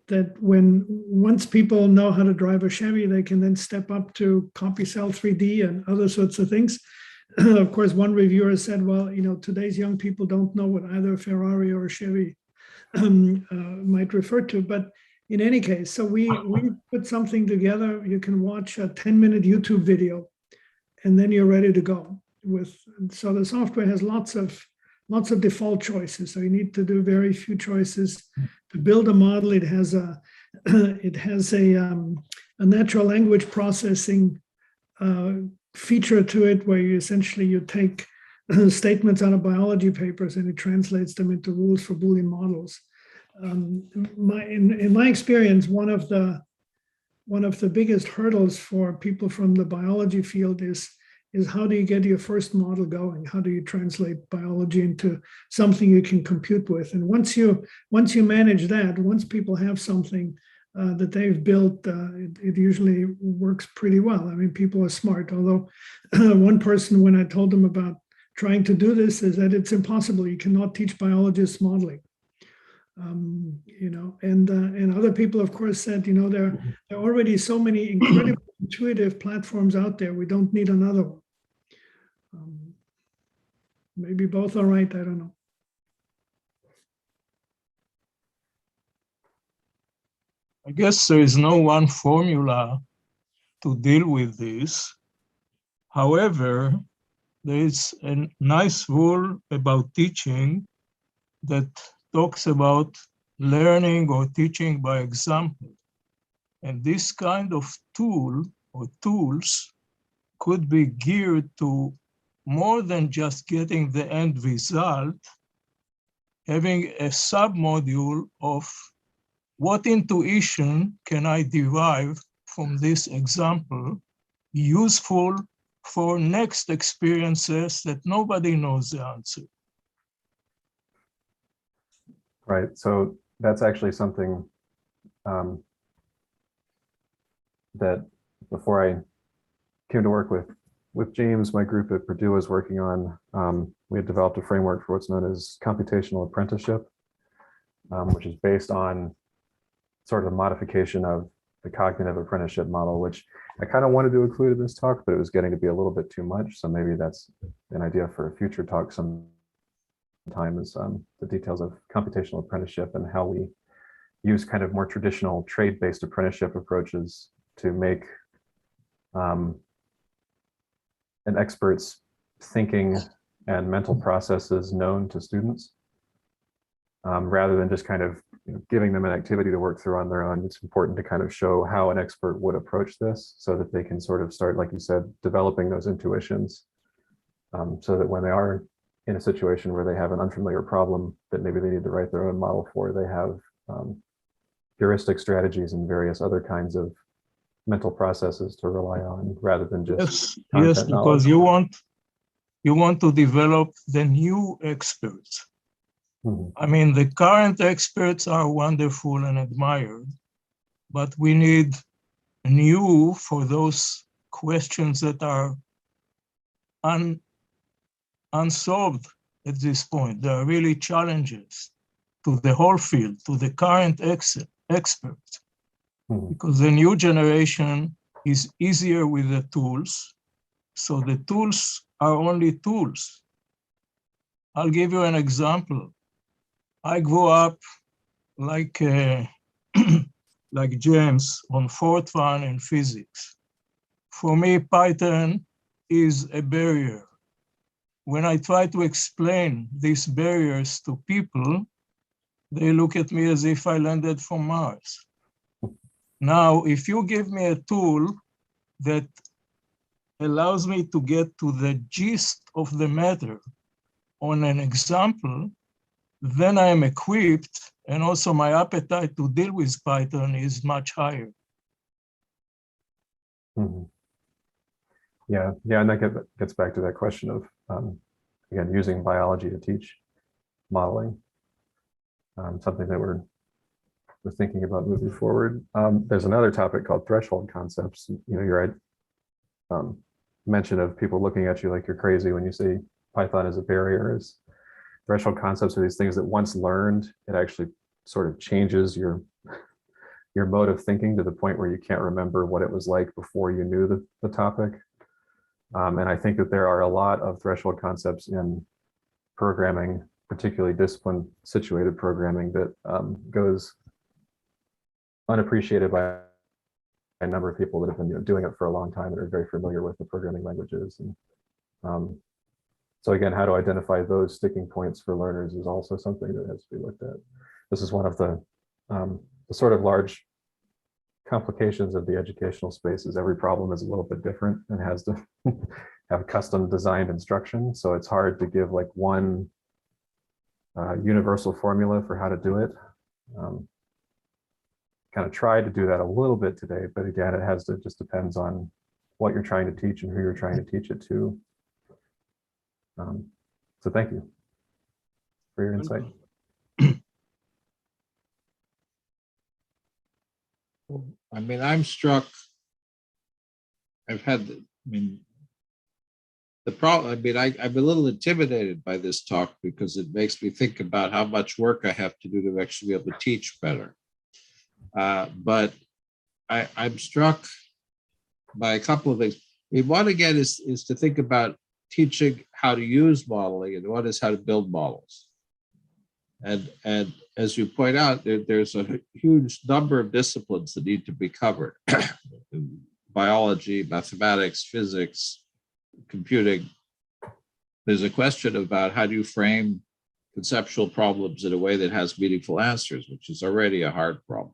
That once people know how to drive a Chevy, they can then step up to CopyCell 3D and other sorts of things. Of course, one reviewer said, well, today's young people don't know what either a Ferrari or a Chevy might refer to. But in any case, so we put something together. You can watch a 10-minute YouTube video, and then you're ready to go. So the software has lots of default choices. So you need to do very few choices to build a model. It has a natural language processing feature to it, where you take statements out of biology papers and it translates them into rules for Boolean models. In my experience, one of the biggest hurdles for people from the biology field is how do you get your first model going? How do you translate biology into something you can compute with? And once you manage that, once people have something that they've built, it usually works pretty well. I mean, people are smart. Although one person, when I told them about trying to do this, is that it's impossible. You cannot teach biologists modeling. And other people, of course, said, there are already so many incredible intuitive platforms out there. We don't need another one. Maybe both are right. I don't know. I guess there is no one formula to deal with this. However, there is a nice rule about teaching that talks about learning or teaching by example. And this kind of tool or tools could be geared to more than just getting the end result, having a sub-module of what intuition can I derive from this example, useful for next experiences that nobody knows the answer. Right, so that's actually something that before I came to work with James, my group at Purdue was working on. We had developed a framework for what's known as computational apprenticeship, which is based on sort of a modification of the cognitive apprenticeship model, which I kind of wanted to include in this talk, but it was getting to be a little bit too much. So maybe that's an idea for a future talk sometime, is the details of computational apprenticeship and how we use kind of more traditional trade-based apprenticeship approaches to make an expert's thinking and mental processes known to students, rather than just kind of giving them an activity to work through on their own. It's important to kind of show how an expert would approach this so that they can sort of start, like you said, developing those intuitions, so that when they are in a situation where they have an unfamiliar problem that maybe they need to write their own model for, they have heuristic strategies and various other kinds of mental processes to rely on, rather than just yes, because you want to develop the new experts. Mm-hmm. I mean, the current experts are wonderful and admired, but we need new for those questions that are unsolved at this point. There are really challenges to the whole field, to the current experts, because the new generation is easier with the tools. So the tools are only tools. I'll give you an example. I grew up like like James on Fortran and physics. For me, Python is a barrier. When I try to explain these barriers to people, they look at me as if I landed from Mars. Now, if you give me a tool that allows me to get to the gist of the matter on an example, then I am equipped, and also my appetite to deal with Python is much higher. Yeah, and that gets back to that question of, again, using biology to teach modeling, something that we're thinking about moving forward. There's another topic called threshold concepts. You know, you're right, mention of people looking at you like you're crazy when you say Python is a barrier. Threshold concepts are these things that once learned, it actually sort of changes your mode of thinking to the point where you can't remember what it was like before you knew the topic. And I think that there are a lot of threshold concepts in programming, particularly discipline situated programming, that goes unappreciated by a number of people that have been doing it for a long time and are very familiar with the programming languages. And so again, how to identify those sticking points for learners is also something that has to be looked at. This is one of the sort of large complications of the educational space. Is every problem is a little bit different and has to have custom designed instruction. So it's hard to give like one universal formula for how to do it. Kind of tried to do that a little bit today, but again, it just depends on what you're trying to teach and who you're trying to teach it to. So thank you for your insight. I mean, I'm struck. I've had, the problem, I'm a little intimidated by this talk because it makes me think about how much work I have to do to actually be able to teach better. But I'm struck by a couple of things. One, again, is to think about teaching how to use modeling, and one is how to build models. And as you point out, there's a huge number of disciplines that need to be covered. Biology, mathematics, physics, computing. There's a question about how do you frame conceptual problems in a way that has meaningful answers, which is already a hard problem.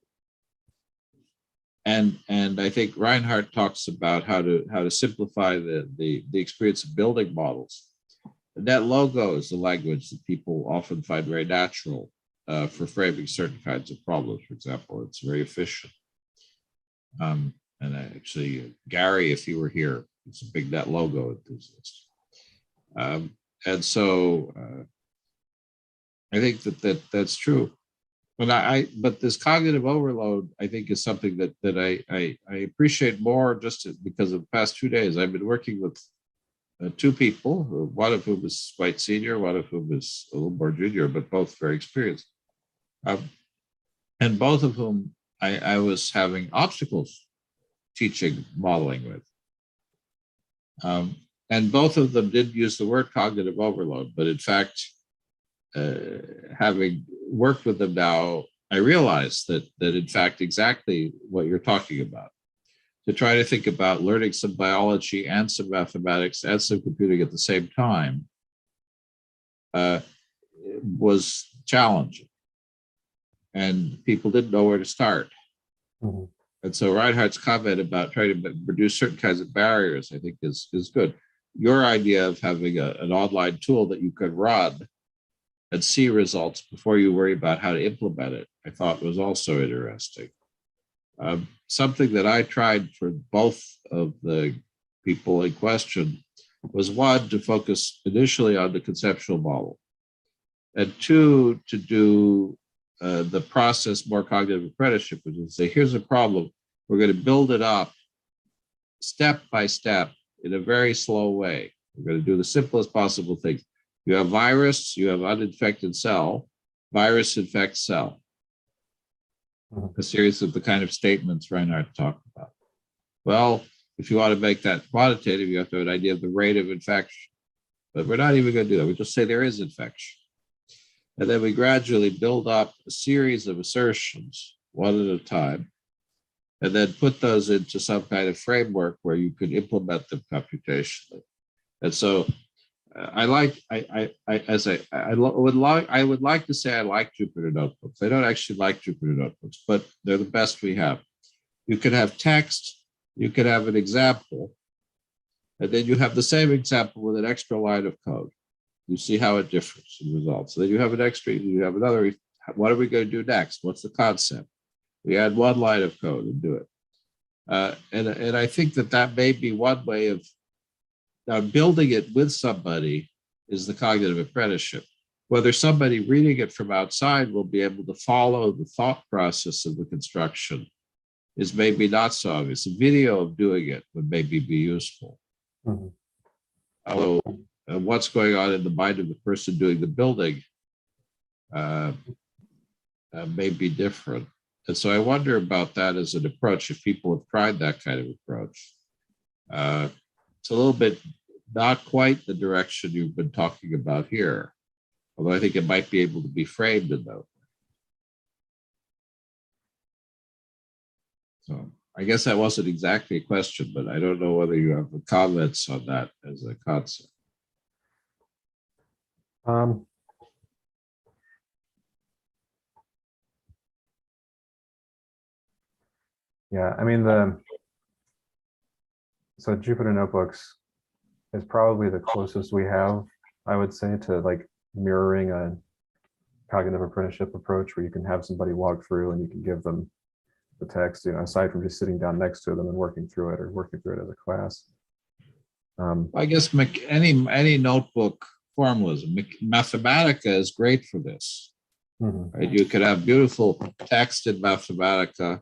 And I think Reinhardt talks about how to simplify the experience of building models. The net logo is the language that people often find very natural for framing certain kinds of problems. For example, it's very efficient. And actually, Gary, if you were here, it's a big net logo enthusiast. And so I think that's true. But this cognitive overload, I think, is something that I appreciate more just because of the past 2 days. I've been working with two people, one of whom is quite senior, one of whom is a little more junior, but both very experienced. And both of whom I was having obstacles teaching modeling with. And both of them didn't use the word cognitive overload, but in fact, having worked with them now, I realized that in fact, exactly what you're talking about. To try to think about learning some biology and some mathematics and some computing at the same time was challenging. And people didn't know where to start. Mm-hmm. And so Reinhardt's comment about trying to reduce certain kinds of barriers, I think is good. Your idea of having an online tool that you could run and see results before you worry about how to implement it, I thought was also interesting. Something that I tried for both of the people in question was, one, to focus initially on the conceptual model, and two, to do the process more cognitive apprenticeship, which is to say, here's a problem, we're going to build it up step by step in a very slow way. We're going to do the simplest possible things. You have virus, you have uninfected cell, virus infects cell. A series of the kind of statements Reinhardt talked about. Well, if you want to make that quantitative, you have to have an idea of the rate of infection. But we're not even going to do that. We just say there is infection. And then we gradually build up a series of assertions, one at a time, and then put those into some kind of framework where you could implement them computationally. And so I would like to say I like Jupyter notebooks. I don't actually like Jupyter notebooks, but they're the best we have. You can have text, you can have an example, and then you have the same example with an extra line of code. You see how it differs in results. So then you have an extra, you have another, what are we going to do next? What's the concept? We add one line of code and do it. And I think that may be one way of building it with somebody is the cognitive apprenticeship. Whether somebody reading it from outside will be able to follow the thought process of the construction is maybe not so obvious. A video of doing it would maybe be useful. Mm-hmm. Although what's going on in the mind of the person doing the building may be different. And so I wonder about that as an approach, if people have tried that kind of approach. It's a little bit not quite the direction you've been talking about here, although I think it might be able to be framed in that way. So I guess that wasn't exactly a question, but I don't know whether you have comments on that as a concept. Yeah, I mean, so Jupyter Notebooks is probably the closest we have, I would say, to like mirroring a cognitive apprenticeship approach where you can have somebody walk through and you can give them the text, you know, aside from just sitting down next to them and working through it or working through it as a class. I guess any notebook formalism, Mathematica is great for this. Mm-hmm. Right? You could have beautiful text in Mathematica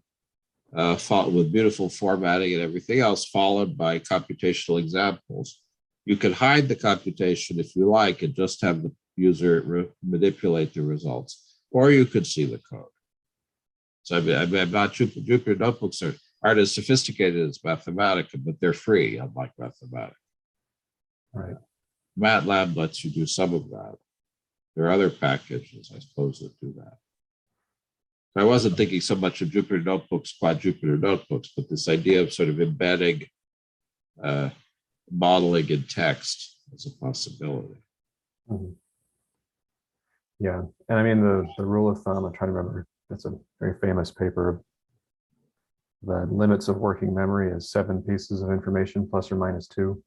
with beautiful formatting and everything else, followed by computational examples. You could hide the computation if you like and just have the user manipulate the results, or you could see the code. So I'm not Jupyter notebooks aren't as sophisticated as Mathematica, but they're free, unlike Mathematica. Right. MATLAB lets you do some of that. There are other packages, I suppose, that do that. I wasn't thinking so much of Jupyter notebooks, quad Jupyter notebooks, but this idea of sort of embedding modeling in text as a possibility. Mm-hmm. Yeah, and I mean the rule of thumb, I'm trying to remember, that's a very famous paper. The limits of working memory is 7 pieces of information plus or minus 2.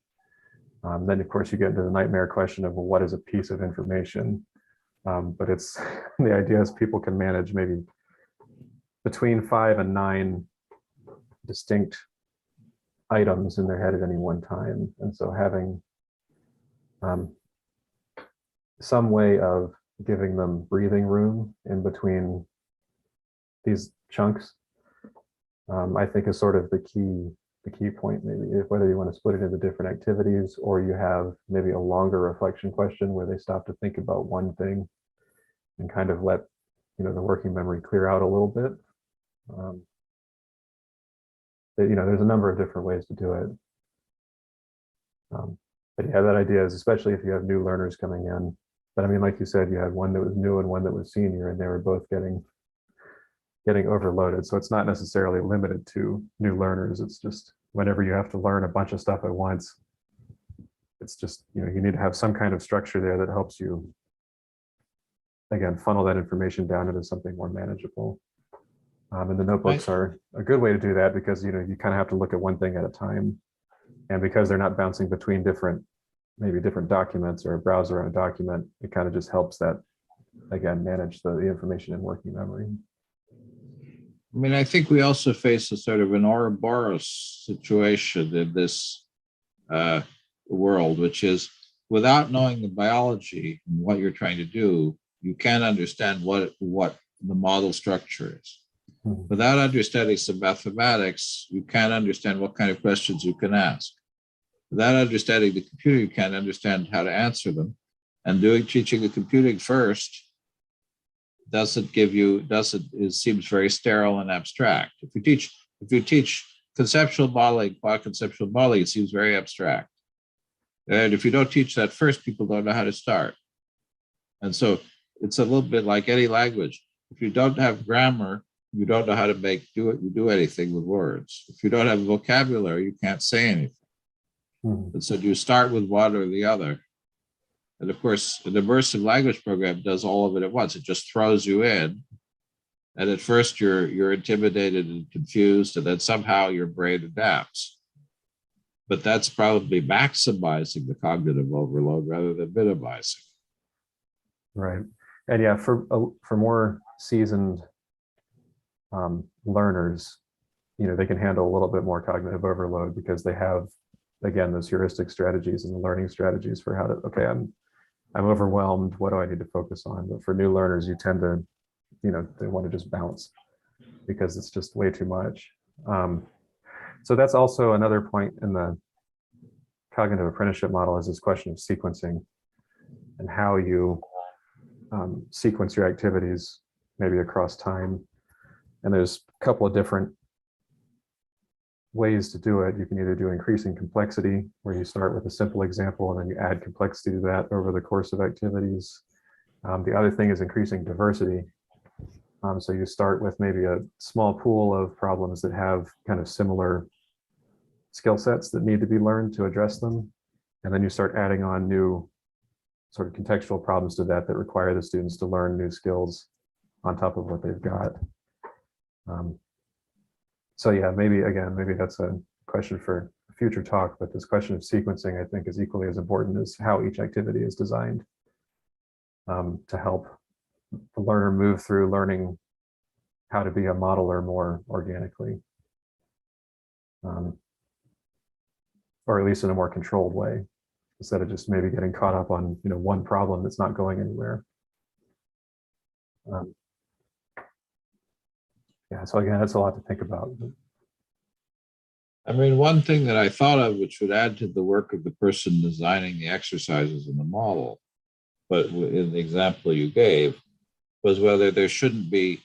Then of course you get into the nightmare question of, well, what is a piece of information? But it's the idea is people can manage maybe between 5 and 9 distinct items in their head at any one time. And so having some way of giving them breathing room in between these chunks, I think is sort of the key point, maybe, whether you want to split it into different activities or you have maybe a longer reflection question where they stop to think about one thing and kind of let, you know, the working memory clear out a little bit. You know, there's a number of different ways to do it. But yeah, that idea is, especially if you have new learners coming in. But I mean, like you said, you had one that was new and one that was senior, and they were both getting overloaded. So it's not necessarily limited to new learners. It's just whenever you have to learn a bunch of stuff at once, it's just, you know, you need to have some kind of structure there that helps you, again, funnel that information down into something more manageable. And the notebooks are a good way to do that because, you know, you kind of have to look at one thing at a time. And because they're not bouncing between maybe different documents or a browser on a document, it kind of just helps that, again, manage the information in working memory. I mean, I think we also face a sort of an Ouroboros situation in this world, which is without knowing the biology and what you're trying to do, you can't understand what the model structure is. Mm-hmm. Without understanding some mathematics, you can't understand what kind of questions you can ask. Without understanding the computer, you can't understand how to answer them. And teaching the computing first it seems very sterile and abstract. If you teach conceptual modeling, quad conceptual modeling, it seems very abstract. And if you don't teach that first, people don't know how to start. And so it's a little bit like any language. If you don't have grammar, you don't know how to do anything with words. If you don't have vocabulary, you can't say anything. And so you start with one or the other. And of course, an immersive language program does all of it at once. It just throws you in. And at first you're intimidated and confused, and then somehow your brain adapts. But that's probably maximizing the cognitive overload rather than minimizing. Right. And yeah, for more seasoned learners, they can handle a little bit more cognitive overload because they have, again, those heuristic strategies and the learning strategies for how to, okay, I'm overwhelmed. What do I need to focus on? But for new learners, you tend to, they want to just bounce because it's just way too much. So that's also another point in the cognitive apprenticeship model, is this question of sequencing and how you sequence your activities, maybe across time. And there's a couple of different ways to do it. You can either do increasing complexity, where you start with a simple example and then you add complexity to that over the course of activities. The other thing is increasing diversity. So you start with maybe a small pool of problems that have kind of similar skill sets that need to be learned to address them. And then you start adding on new sort of contextual problems to that require the students to learn new skills on top of what they've got. So yeah, maybe that's a question for a future talk, but this question of sequencing, I think, is equally as important as how each activity is designed to help the learner move through learning how to be a modeler more organically, or at least in a more controlled way, instead of just maybe getting caught up on one problem that's not going anywhere. Yeah, so again, that's a lot to think about. I mean, one thing that I thought of, which would add to the work of the person designing the exercises in the model, but in the example you gave, was whether there shouldn't be,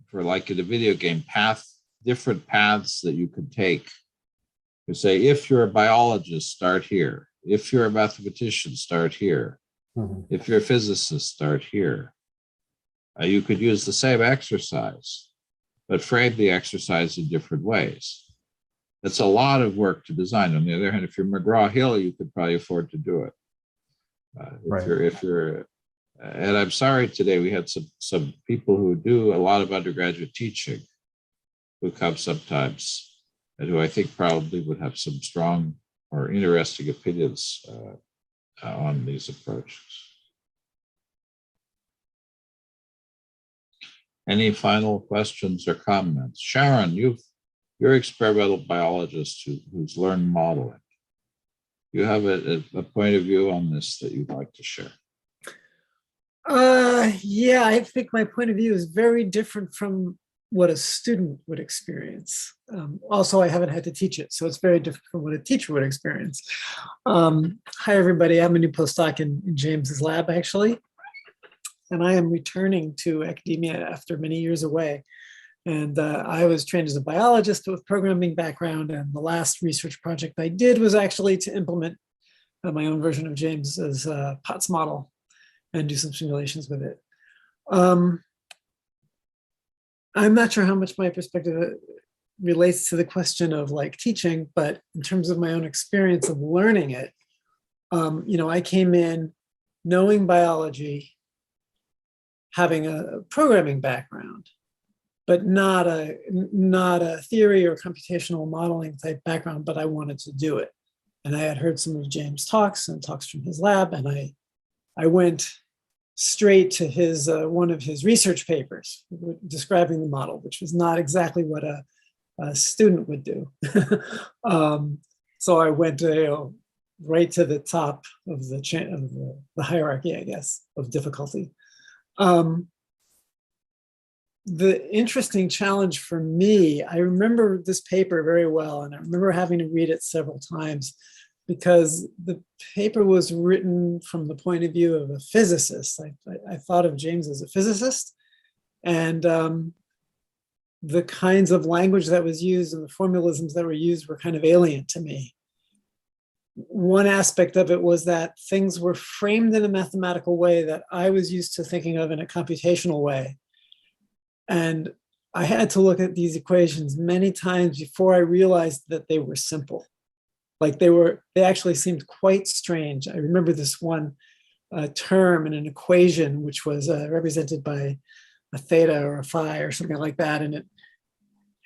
for like in a video game, different paths that you could take. You say, if you're a biologist, start here. If you're a mathematician, start here. If you're a physicist, start here. You could use the same exercise, but frame the exercise in different ways. It's a lot of work to design. On the other hand, if you're McGraw-Hill, you could probably afford to do it. If you're, and I'm sorry today, we had some people who do a lot of undergraduate teaching who come sometimes, and who I think probably would have some strong or interesting opinions on these approaches. Any final questions or comments? Sharon, you're an experimental biologist who's learned modeling. You have a point of view on this that you'd like to share? Yeah, I think my point of view is very different from what a student would experience. Also, I haven't had to teach it, so it's very different from what a teacher would experience. Hi, everybody. I'm a new postdoc in James's lab, actually. And I am returning to academia after many years away. And I was trained as a biologist with programming background. And the last research project I did was actually to implement my own version of James's POTS model and do some simulations with it. I'm not sure how much my perspective relates to the question of like teaching, but in terms of my own experience of learning it, I came in knowing biology, having a programming background, but not a theory or computational modeling type background, but I wanted to do it. And I had heard some of James' talks and talks from his lab, and I went straight to his one of his research papers describing the model, which was not exactly what a student would do. So I went right to the top of the hierarchy, I guess, of difficulty. The interesting challenge for me, I remember this paper very well, and I remember having to read it several times, because the paper was written from the point of view of a physicist. I thought of James as a physicist, and the kinds of language that was used and the formalisms that were used were kind of alien to me. One aspect of it was that things were framed in a mathematical way that I was used to thinking of in a computational way. And I had to look at these equations many times before I realized that they were simple. Like they actually seemed quite strange. I remember this one term in an equation, which was represented by a theta or a phi or something like that. And it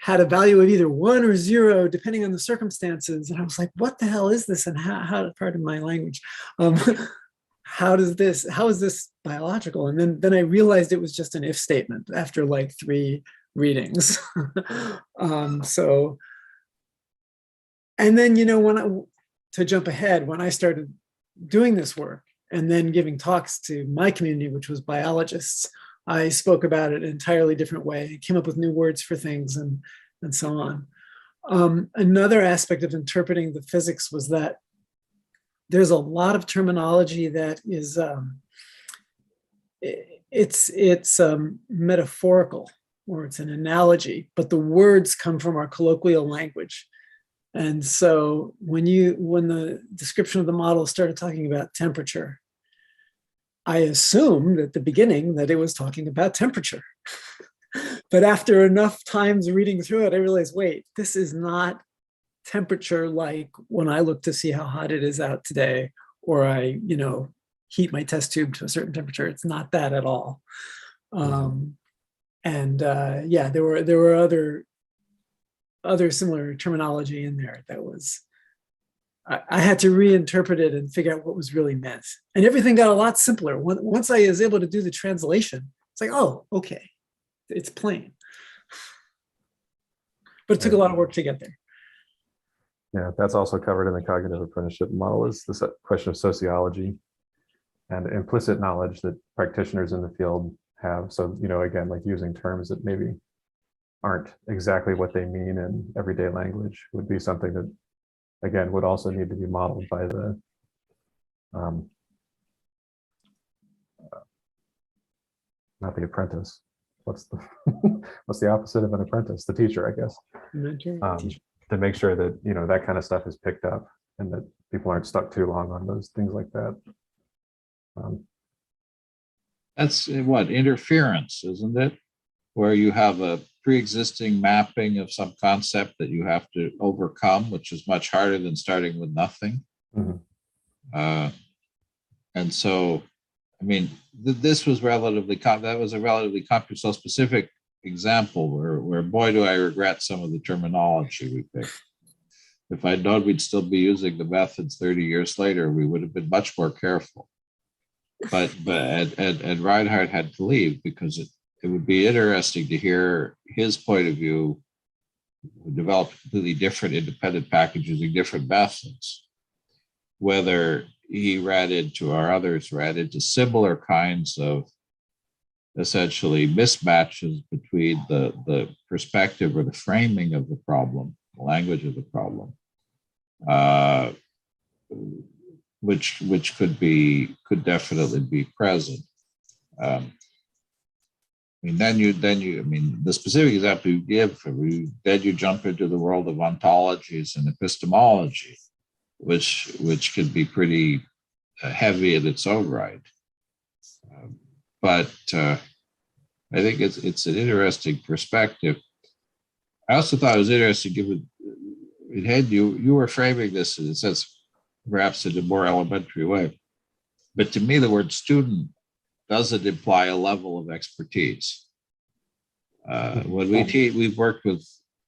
had a value of either 1 or 0, depending on the circumstances. And I was like, what the hell is this? And how pardon my language, how is this biological? And then I realized it was just an if statement after like 3 readings. And then, to jump ahead, when I started doing this work and then giving talks to my community, which was biologists, I spoke about it an entirely different way, came up with new words for things and so on. Another aspect of interpreting the physics was that there's a lot of terminology that is, it's metaphorical, or it's an analogy, but the words come from our colloquial language. And so when the description of the model started talking about temperature, I assumed at the beginning that it was talking about temperature. But after enough times reading through it, I realized, wait, this is not temperature like when I look to see how hot it is out today, or I, heat my test tube to a certain temperature. It's not that at all. Yeah, there were other similar terminology in there that was, I had to reinterpret it and figure out what was really meant. And everything got a lot simpler. Once I was able to do the translation, it's like, oh, okay, it's plain. But it took a lot of work to get there. Yeah, that's also covered in the cognitive apprenticeship model, is this question of sociology and implicit knowledge that practitioners in the field have. So, again, like using terms that maybe aren't exactly what they mean in everyday language would be something that, again, would also need to be modeled by the not the apprentice. What's the opposite of an apprentice? The teacher, I guess. Mentor, to make sure that that kind of stuff is picked up and that people aren't stuck too long on those things like that. That's what interference, isn't it? Where you have a pre-existing mapping of some concept that you have to overcome, which is much harder than starting with nothing. And so, I mean, this was that was a relatively computational specific example where boy, do I regret some of the terminology we picked. If I'd known we'd still be using the methods 30 years later, we would have been much more careful. But Reinhardt had to leave because it would be interesting to hear his point of view, who developed completely different independent packages using different methods, whether he ran into, or others ran into, similar kinds of essentially mismatches between the perspective or the framing of the problem, the language of the problem, which could definitely be present. I mean, the specific example you give, then you jump into the world of ontologies and epistemology, which can be pretty heavy in its own right. But I think it's an interesting perspective. I also thought it was interesting, given Hayden, you were framing this in a sense, perhaps in a more elementary way. But to me, the word student doesn't imply a level of expertise. When we've worked with,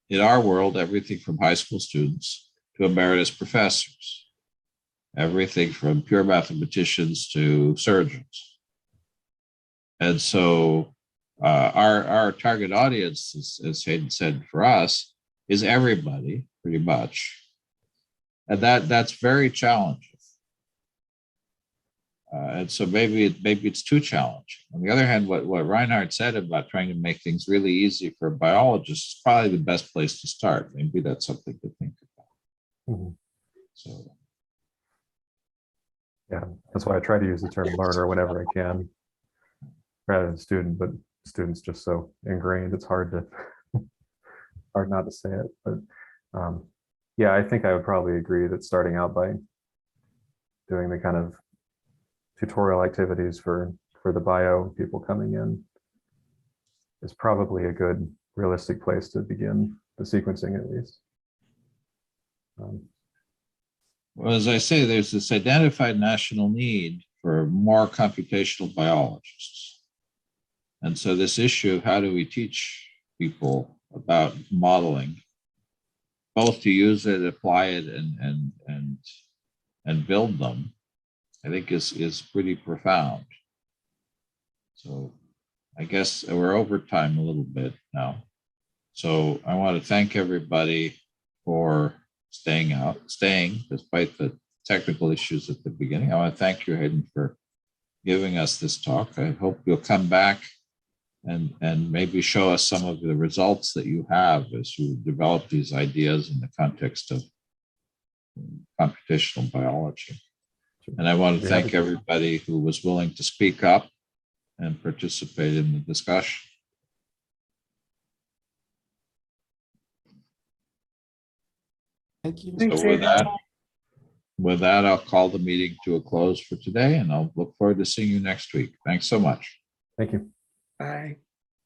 in our world, everything from high school students to emeritus professors, everything from pure mathematicians to surgeons. And so our target audience, as Hayden said, for us, is everybody, pretty much. And that's very challenging. And so maybe it's too challenging. On the other hand, what Reinhardt said about trying to make things really easy for biologists is probably the best place to start. Maybe that's something to think about. So Yeah, that's why I try to use the term learner whenever I can, rather than student, but student's just so ingrained, it's hard not to say it. But yeah, I think I would probably agree that starting out by doing the kind of tutorial activities for the bio people coming in is probably a good realistic place to begin the sequencing, at least. Well, as I say, there's this identified national need for more computational biologists. And so this issue of how do we teach people about modeling, both to use it, apply it, and build them, I think is pretty profound. So I guess we're over time a little bit now. So I want to thank everybody for staying despite the technical issues at the beginning. I want to thank you, Hayden, for giving us this talk. I hope you'll come back and maybe show us some of the results that you have as you develop these ideas in the context of computational biology. And I want to thank everybody who was willing to speak up and participate in the discussion. Thank you. Thanks, So Hayden. with that, I'll call the meeting to a close for today, and I'll look forward to seeing you next week. Thanks so much. Thank you. Bye.